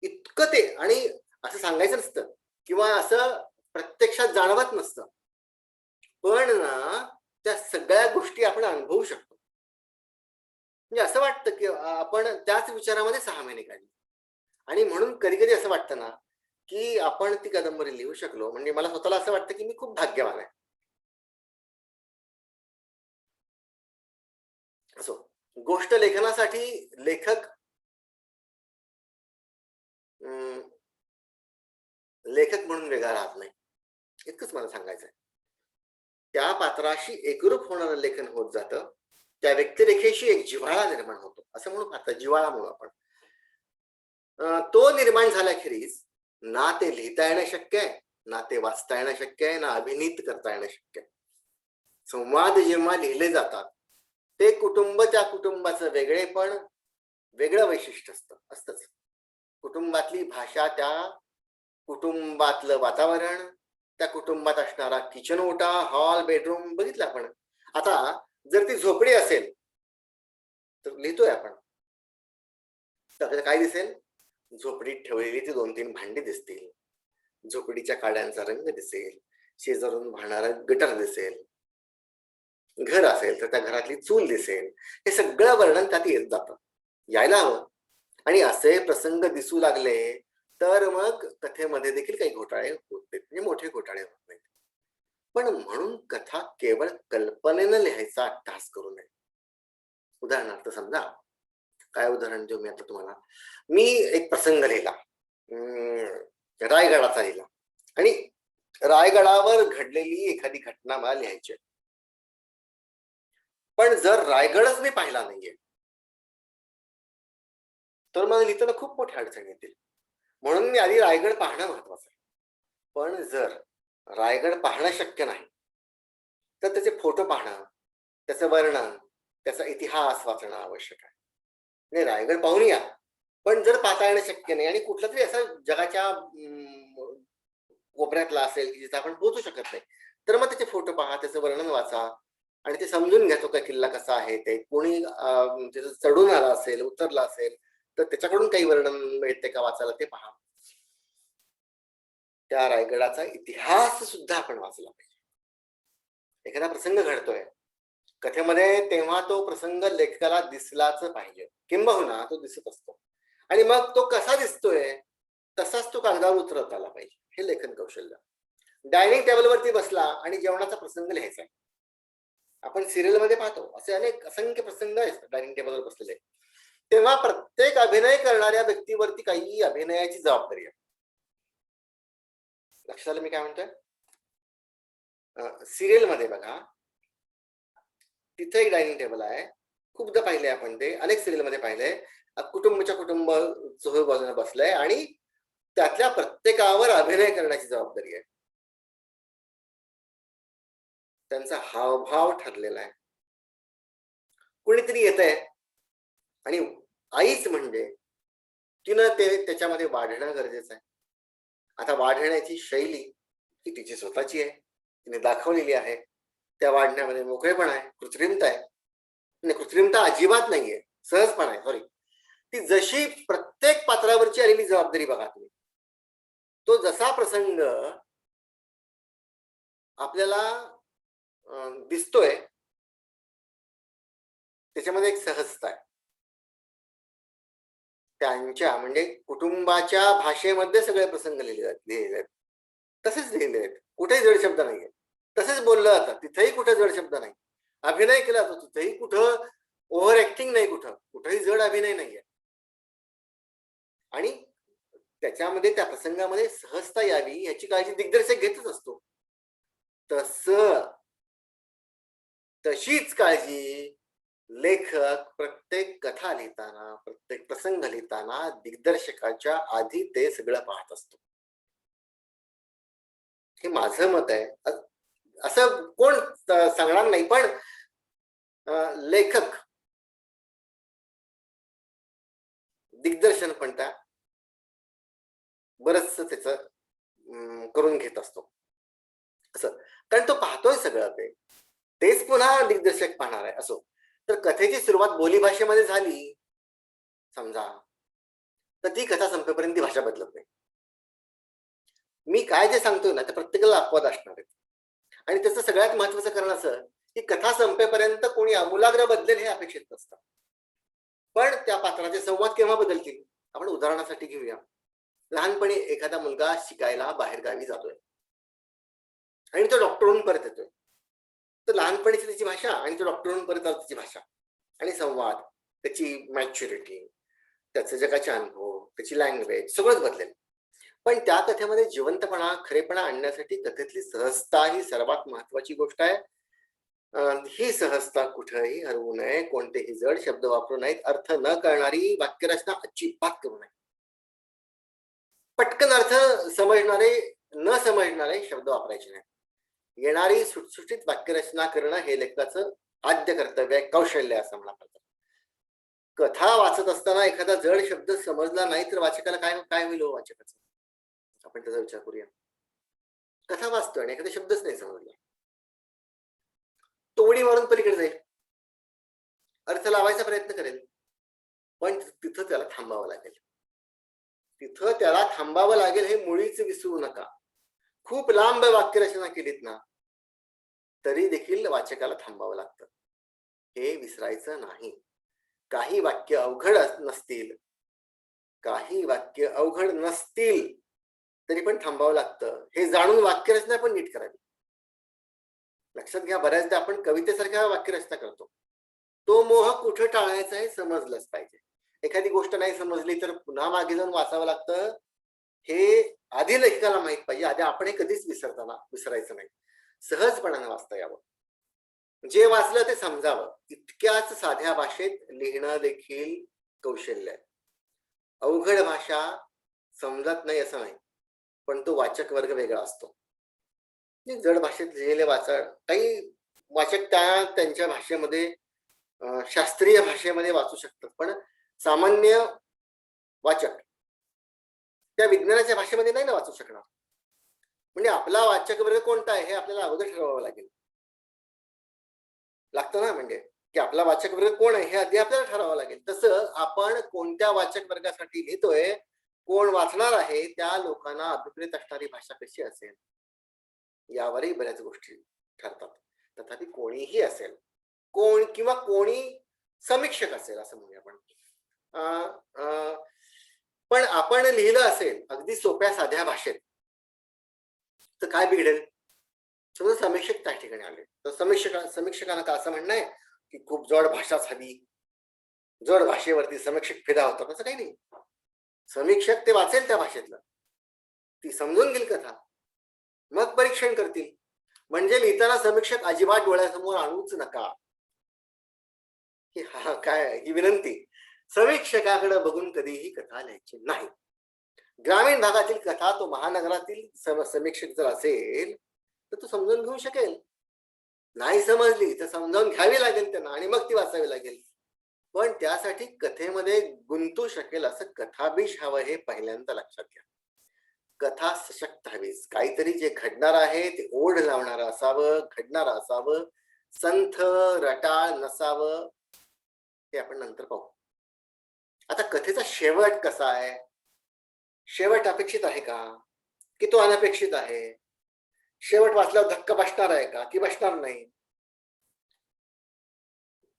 इतकं ते. आणि असं सांगायचं नसतं किंवा असं प्रत्यक्षात जाणवत नसतं, पण ना त्या सगळ्या गोष्टी आपण अनुभवू शकतो. म्हणजे असं वाटतं की आपण त्याच विचारामध्ये 6 महिने काढले. आणि म्हणून कधी कधी असं वाटतं ना की आपण ती कादंबरी लिहू शकलो, म्हणजे मला स्वतःला असं वाटतं की मी खूप भाग्यवान आहे. असो, गोष्ट लेखनासाठी लेखक लेखक म्हणून वेगळा राहत नाही, इतकंच मला सांगायचं आहे. त्या पात्राशी एकरूप होणारं लेखन होत जातं, त्या व्यक्तिरेखेशी एक जिव्हाळा निर्माण होतो, असं म्हणू आता जिव्हाळा म्हणू आपण. तो निर्माण झाल्याखेरीज ना ते लिहिता येणं शक्य आहे, ना ते वाचता येणं शक्य आहे, ना अभिनीत करता येणं शक्य आहे. संवाद जेव्हा लिहिले जातात, ते कुटुंब त्या कुटुंबाचं वेगळेपण, वेगळं वैशिष्ट्य असतंच. कुटुंबातली भाषा, त्या कुटुंबातलं वातावरण, त्या कुटुंबात असणारा किचन ओटा, हॉल, बेडरूम बघितलं आपण. आता जर ती झोपडी असेल तर लिहितोय आपण, तर आपल्याला काय दिसेल? झोपडीत ठेवलेली ती 2-3 भांडी दिसतील, झोपडीच्या काड्यांचा रंग दिसेल, शेजारून वाहणारा गटर दिसेल, घर असेल तर त्या घरातली चूल दिसेल. हे सगळं वर्णन त्यात येत जातं, यायला हवं. आणि असे प्रसंग दिसू लागले तर मग कथेमध्ये देखील काही घोटाळे होत नाहीत, म्हणजे मोठे घोटाळे होत नाहीत. पण म्हणून कथा केवळ कल्पनेनं लिहायचा अट्टहास करू नये. उदाहरणार्थ समजा, काय उदाहरण देऊ मी आता तुम्हाला? मी एक प्रसंग लिहिला, रायगडाचा लिहिला, आणि रायगडावर घडलेली एखादी घटना मला लिहायची आहे. पण जर रायगडच मी पाहिला नाहीये तर मला लिहिताना खूप मोठ्या अडचणी येतील. म्हणून मी आधी रायगड पाहणं महत्वाचं आहे. पण जर रायगड पाहणं शक्य नाही तर त्याचे फोटो पाहणं, त्याचं वर्णन, त्याचा इतिहास वाचणं आवश्यक आहे. नाही, रायगड पाहून या, पण जर पाहता येणं शक्य नाही आणि कुठला तरी असा जगाच्या कोपऱ्यातला असेल की जिथे आपण पोहोचू शकत नाही, तर मग त्याचे फोटो पहा, त्याचं वर्णन वाचा आणि ते समजून घ्या तो काय किल्ला कसा आहे, ते कोणी तिथं चढून आला असेल, उतरला असेल तर त्याच्याकडून काही वर्णन मिळते का वाचायला, ते पहा. त्या रायगडाचा इतिहास सुद्धा आपण वाचला पाहिजे. एखादा प्रसंग घडतोय कथेमध्ये, तेव्हा तो प्रसंग लेखकाला दिसलाच पाहिजे, किंबहुना तो दिसत असतो, आणि मग तो कसा दिसतोय तसाच तो कागदावर उतरवता आला पाहिजे. हे लेखन कौशल्य. डायनिंग टेबलवरती बसला आणि जेवणाचा प्रसंग लिहायचा. आपण सिरियल मध्ये पाहतो असे अनेक असंख्य प्रसंग आहेत डायनिंग टेबलवर बसलेले. तेव्हा प्रत्येक अभिनय करणाऱ्या व्यक्तीवरती काही अभिनयाची जबाबदारी आहे. लक्षात आलं मी काय म्हणतोय? सिरियल मध्ये बघा, तिथे एक डायनिंग टेबल आहे, खूपदा पाहिले आपण, ते अनेक सिरियल मध्ये पाहिलंय. कुटुंबाच्या कुटुंब चोहोळ बाजूने बसलंय आणि त्यातल्या प्रत्येकावर अभिनय करण्याची जबाबदारी आहे. त्यांचा हावभाव ठरलेला आहे. कुणीतरी येत आहे आणि आईच म्हणजे तिनं ते त्याच्यामध्ये वाढणं गरजेचं आहे. आता वाढण्याची शैली ही तिची स्वतःची आहे, तिने दाखवलेली आहे. त्या वाढण्यामध्ये मोकळेपणा आहे, कृत्रिमता आहे. नाही, कृत्रिमता अजिबात नाहीये, सहजपणा आहे. सॉरी, ती जशी प्रत्येक पात्रावरची आलेली जबाबदारी बघा तुम्ही. तो जसा प्रसंग आपल्याला दिसतोय त्याच्यामध्ये एक सहजता आहे. त्यांच्या म्हणजे कुटुंबाच्या भाषेमध्ये सगळे प्रसंग लिहिले आहेत. तसेच लिहिले आहेत, कुठेही जड शब्द नाहीये. तसेच बोललं जातं, तिथेही कुठे जड शब्द नाही. अभिनय केला जातो, तिथेही कुठं ओव्हर ऍक्टिंग नाही, कुठेही जड अभिनय नाहीये. आणि त्याच्यामध्ये त्या प्रसंगामध्ये सहजता यावी याची काळजी दिग्दर्शक घेतच असतो. तशीच काळजी लेखक प्रत्येक कथा लिहिताना, प्रत्येक प्रसंग लिहिताना दिग्दर्शकाच्या आधी ते सगळं पाहत असतो. हे माझं मत आहे. असं कोण सांगणार नाही, पण लेखक दिग्दर्शन पण त्या बरंच त्याच करून घेत असतो असं, कारण तो पाहतोय सगळं. तेच पुन्हा दिग्दर्शक पाहणार आहे. असो, तर कथेची सुरुवात बोलीभाषेमध्ये झाली समजा, तर ती कथा संपेपर्यंत ती भाषा बदलत नाही. मी काय जे सांगतोय ना, ते प्रत्येकाला अपवाद असणार आहे. आणि त्याचं सगळ्यात महत्वाचं कारण असं की कथा संपेपर्यंत कोणी आमूलाग्र बदलेल हे अपेक्षित नसतं, पण त्या पात्राचे संवाद केव्हा बदलतील. आपण उदाहरणासाठी घेऊया, लहानपणी एखादा मुलगा शिकायला बाहेर गावी जातोय आणि तो डॉक्टरहून परत येतोय. तर लहानपणीची त्याची भाषा आणि तो डॉक्टरहून परत आला त्याची भाषा आणि संवाद, त्याची मॅच्युरिटी, त्याचे जगाचे अनुभव, त्याची लँग्वेज सगळंच बदलेल. पण त्या कथेमध्ये जिवंतपणा, खरेपणा आणण्यासाठी कथेतली सहजता ही सर्वात महत्वाची गोष्ट आहे. ही सहजता कुठेही हरवू नये, कोणतेही जड शब्द वापरू नयेत, अर्थ न कळणारी वाक्यरचना अजिबात करू नये. पटकन अर्थ समजणारे न समजणारे शब्द वापरायचे नाही. येणारी सुटसुटीत वाक्यरचना करणं हे लेखकाचं आद्य कर्तव्य आहे, कौशल्य असं म्हणा. कथा वाचत असताना एखादा जड शब्द समजला नाही तर वाचकाला काय काय होईल वाचकाचं, आपण त्याचा विचार करूया. कथा वाचतोय आणि एखादा शब्दच नाही समजला, तो उडी मारून पलीकडे जाईल, अर्थ लावायचा प्रयत्न करेल, पण तिथं त्याला थांबावं लागेल. हे मुळीच विसरू नका. खूप लांब वाक्यरचना केलीत ना तरी देखील वाचकाला थांबावं लागतं, हे विसरायचं नाही. काही वाक्य अवघड नसतील तरी पण थांबावं लागतं, हे जाणून वाक्यरचना पण नीट करावी. लक्षात घ्या, बऱ्याचदा आपण कवितेसारख्या वाक्यरचना करतो. तो मोह कुठे टाळायचा हे समजलंच पाहिजे. एखादी गोष्ट नाही समजली तर पुन्हा मागे जाऊन वाचावं लागतं, हे आधी लेखकाला माहित पाहिजे. आधी आपण हे कधीच विसरायचं नाही. सहजपणाने वाचता यावं, जे वाचलं ते समजावं. इतक्याच साध्या भाषेत लिहिणं देखील कौशल्य आहे. अवघड भाषा समजत नाही असं नाही, पण तो वाचक वर्ग वेगळा असतो. जड भाषेत लिहिलेले काही वाचक त्यांच्या भाषेमध्ये शास्त्रीय भाषेमध्ये वाचू शकतात, पण सामान्य वाचक त्या विज्ञानाच्या भाषेमध्ये नाही ना वाचू शकणार. म्हणजे आपला वाचक वर्ग कोणता आहे हे आपल्याला अगोदर ठरवावं लागतं ना, म्हणजे की आपला वाचक वर्ग कोण आहे हे आधी आपल्याला ठरवावं लागेल. तसं आपण कोणत्या वाचक वर्गासाठी लिहितोय, कोण वाचणार आहे, त्या लोकांना अभिप्रेत असणारी भाषा कशी असेल यावरही बऱ्याच गोष्टी ठरतात. तथापि कोणीही असेल, कोणी समीक्षक असेल असं म्हणूया आपण, पण आपण लिहिलं असेल अगदी सोप्या साध्या भाषेत तर काय बिघडेल. समजा समीक्षक त्या ठिकाणी आले तर समीक्षकांना असं म्हणणं आहे की खूप जड भाषाच हवी, जड भाषेवरती समीक्षक फिदा होतात, असं काही नाही. समीक्षक ते वाचेल त्या भाषेतलं, ती समजून घेईल कथा, मग परीक्षण करतील. म्हणजे लिहिताना समीक्षक अजिबात डोळ्यासमोर आणूच नका, ही विनंती. समीक्षकाकडे बघून कधीही कथा लिहायची नाही. ग्रामीण भागातील कथा तो महानगरातील समीक्षक जर असेल तर तो समजून घेऊ शकेल. नाही समजली तर समजावून घ्यावी लागेल त्यांना आणि मग ती वाचावी लागेल. पण त्यासाठी कथेमध्ये गुंतू शकेल असं कथाबीज हवं हे पहिल्यांदा लक्षात घ्या. कथा सशक्त हवीच. काहीतरी जे घडणार आहे ते ओढ लावणारं असावं, घडणारं असावं, संथ रटाळ नसावं. ते आपण नंतर पाहू. आता कथेचा शेवट कसा आहे? शेवट अपेक्षित आहे का, की तो अनपेक्षित आहे? शेवट वाचल्यावर धक्का बसणार आहे का, की बसणार नाही?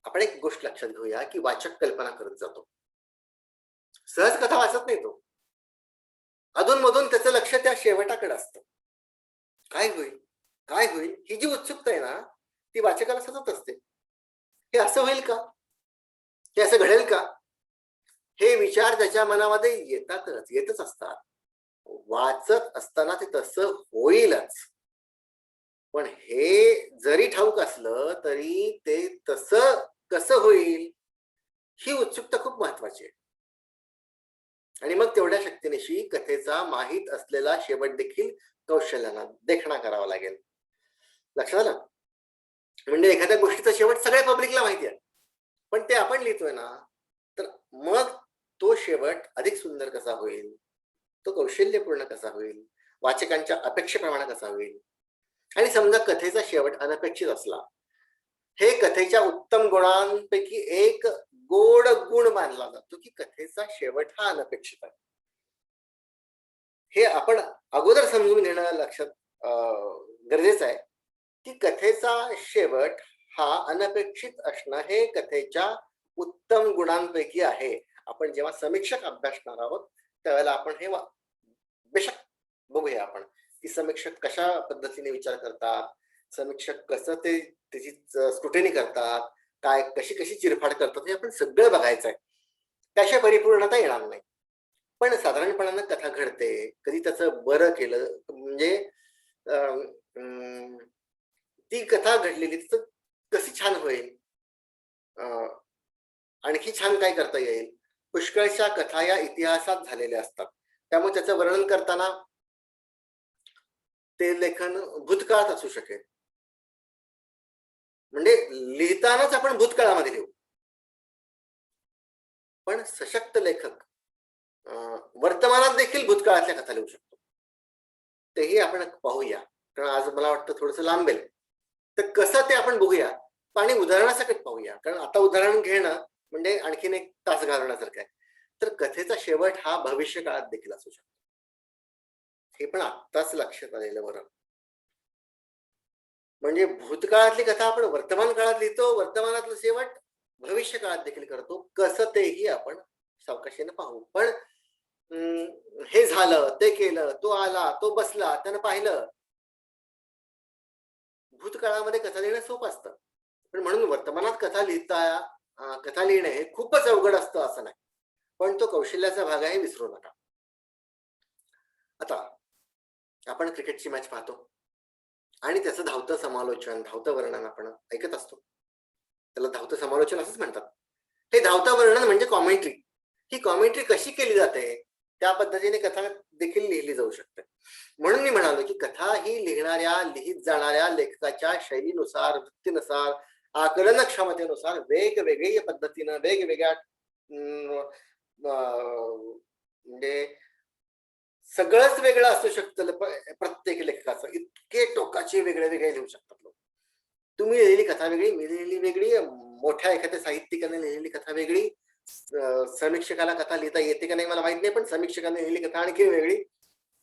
आपण एक गोष्ट लक्षात घेऊया की वाचक कल्पना करत जातो. सहज कथा वाचत नाही तो. अधूनमधून त्याचं लक्ष त्या शेवटाकडे असतं. काय होईल, काय होईल, ही जी उत्सुकता आहे ना, ती वाचकाला सतत असते. हे असं होईल का, हे असं घडेल का, हे विचार त्याच्या मनामध्ये येतच असतात. वाचत असताना ते तसं होईलच. पण हे जरी ठाऊक असलं तरी ते तसं कसं होईल, ही उत्सुकता खूप महत्वाची आहे. आणि मग तेवढ्या शक्तीनिशी कथेचा माहीत असलेला शेवट देखील कौशल्यानं देखणा करावा लागेल. लक्षात आलं? म्हणजे एखाद्या गोष्टीचा शेवट सगळ्या पब्लिकला माहिती आहे, पण ते आपण लिहितोय ना, तर मग तो शेवट अधिक सुंदर कसा होईल, तो कौशल्यपूर्ण कसा होईल, वाचकांच्या अपेक्षेप्रमाणे कसा होईल. आणि समजा कथेचा शेवट अनपेक्षित असला, हे कथेच्या उत्तम गुणांपैकी एक गोड गुण मानला जातो की कथेचा शेवट हा अनपेक्षित आहे. हे आपण अगोदर समजून घेणं लक्षात गरजेचं आहे की कथेचा शेवट हा अनपेक्षित असणं हे कथेच्या उत्तम गुणांपैकी आहे. आपण जेव्हा समीक्षक अभ्यासणार आहोत त्यावेळेला आपण हे बेशक बघूया आपण की समीक्षक कशा पद्धतीने विचार करतात, समीक्षक कसं ते त्याची स्क्रुटिनी करतात, काय कशी कशी चिरफाड करतात, हे आपण सगळं बघायचं आहे. त्याशिवाय परिपूर्णता येणार नाही. पण साधारणपणानं कथा घडते, कधी त्याचं बरं केलं म्हणजे ती कथा घडलेली तिचं कशी छान होईल, आणखी छान काय करता येईल. पुष्कळशा कथा या इतिहासात झालेल्या असतात, त्यामुळे त्याचं वर्णन करताना ते लेखन भूतकाळात असू शकेल. म्हणजे लिहितानाच आपण भूतकाळामध्ये लिहू, पण सशक्त लेखक वर्तमानात देखील भूतकाळातल्या कथा लिहू शकतो. तेही आपण पाहूया, कारण आज मला वाटतं थोडंसं लांबेल. तर कसं ते आपण बघूया आणि उदाहरणासकट पाहूया, कारण आता उदाहरण घेणं म्हणजे आणखीन एक तास घालवण्यासारखं आहे. तर कथेचा शेवट हा भविष्य काळात देखील असू शकतो. हे पण आत्ताच लक्षात आलेलं बरं. म्हणजे भूतकाळातली कथा आपण वर्तमान काळात लिहितो, वर्तमानातलं शेवट भविष्य काळात देखील करतो. कसं तेही आपण सावकाशीने पाहू. पण हे झालं, ते केलं, तो आला, तो बसला, त्यानं पाहिलं. भूतकाळामध्ये कथा लिहिणं सोपं असतं, पण म्हणून वर्तमानात कथा लिहिणे हे खूपच अवघड असतं असं नाही. पण तो कौशल्याचा भाग आहे, विसरू नका. आता आपण क्रिकेटची मॅच पाहतो आणि त्याचं धावतं समालोचन, धावतं वर्णन आपण ऐकत असतो. त्याला धावतं समालोचन असंच म्हणतात. हे धावतं वर्णन म्हणजे कॉमेंट्री. ही कॉमेंट्री कशी केली जाते त्या पद्धतीने कथा देखील लिहिली जाऊ शकते. म्हणून मी म्हणालो की कथा ही लिहित जाणाऱ्या लेखकाच्या शैलीनुसार, वृत्तीनुसार, आकलन क्षमतेनुसार वेगवेगळ्या पद्धतीनं वेगवेगळ्या म्हणजे सगळंच वेगळं असू शकतं. प्रत्येक लेखकाचं इतके टोकाचे वेगळे वेगळे लिहू शकतात लोक. तुम्ही लिहिलेली कथा वेगळी, मी लिहिलेली वेगळी, मोठ्या एखाद्या साहित्यिकाने लिहिलेली कथा वेगळी, समीक्षकाला कथा लिहिता येते का नाही मला माहित नाही, पण समीक्षकाने लिहिलेली कथा आणखी वेगळी.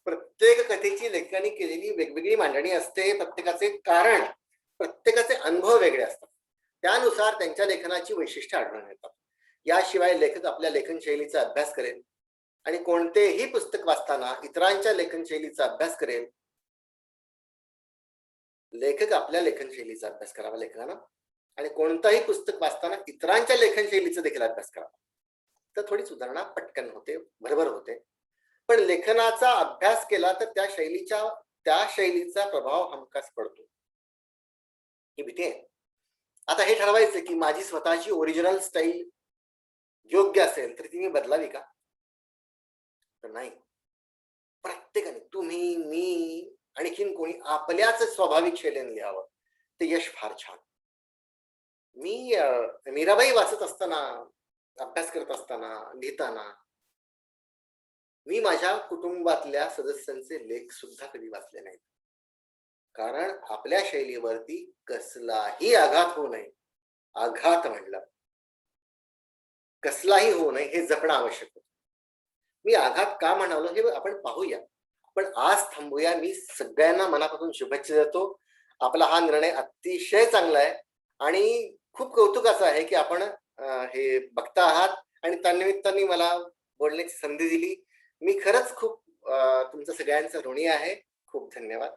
प्रत्येक कथेची लेखकाने केलेली वेगवेगळी मांडणी असते. प्रत्येकाचे कारण, प्रत्येकाचे अनुभव वेगळे असतात. त्यानुसार त्यांच्या लेखनाची वैशिष्ट्ये आढळून येतात. याशिवाय लेखक आपल्या लेखन शैलीचा अभ्यास करेल आणि कोणतेही पुस्तक वाचताना इतरांच्या लेखन शैलीचा अभ्यास करेल. लेखक आपल्या लेखन शैलीचा अभ्यास करावा लेखकानं, आणि कोणताही पुस्तक वाचताना इतरांच्या लेखन शैलीचा देखील अभ्यास करावा. तर थोडी सुधारणा पटकन होते, बरोबर होते. पण लेखनाचा अभ्यास केला तर त्या शैलीचा प्रभाव हमखास पडतो, ही भीती आहे. आता हे ठरवायचं की माझी स्वतःची ओरिजिनल स्टाईल योग्य असेल तर ती मी बदलावी का, तर नाही. प्रत्येकाने, तुम्ही, मी, आणखीन कोणी आपल्याच स्वाभाविक शैलीने लिहावं. ते यश फार छान. मी मीराबाई वाचत असताना, अभ्यास करत असताना, लिहिताना मी माझ्या कुटुंबातल्या सदस्यांचे लेख सुद्धा कधी वाचले नाहीत. कारण आपल्या शैलीवरती कसलाही आघात होऊ नये. आघात म्हणलं, कसलाही होऊ नये हे जपणं आवश्यक होतं. मी आघात का म्हणालो हे आपण पाहूया. पण आज थांबूया. मी सगळ्यांना मनापासून शुभेच्छा देतो. आपला हा निर्णय अतिशय चांगला आहे आणि खूप कौतुकाचं आहे की आपण हे बघता आहात आणि त्यानिमित्ताने मला बोलण्याची संधी दिली. मी खरंच खूप तुमचं सगळ्यांचं ऋणी आहे. खूप धन्यवाद.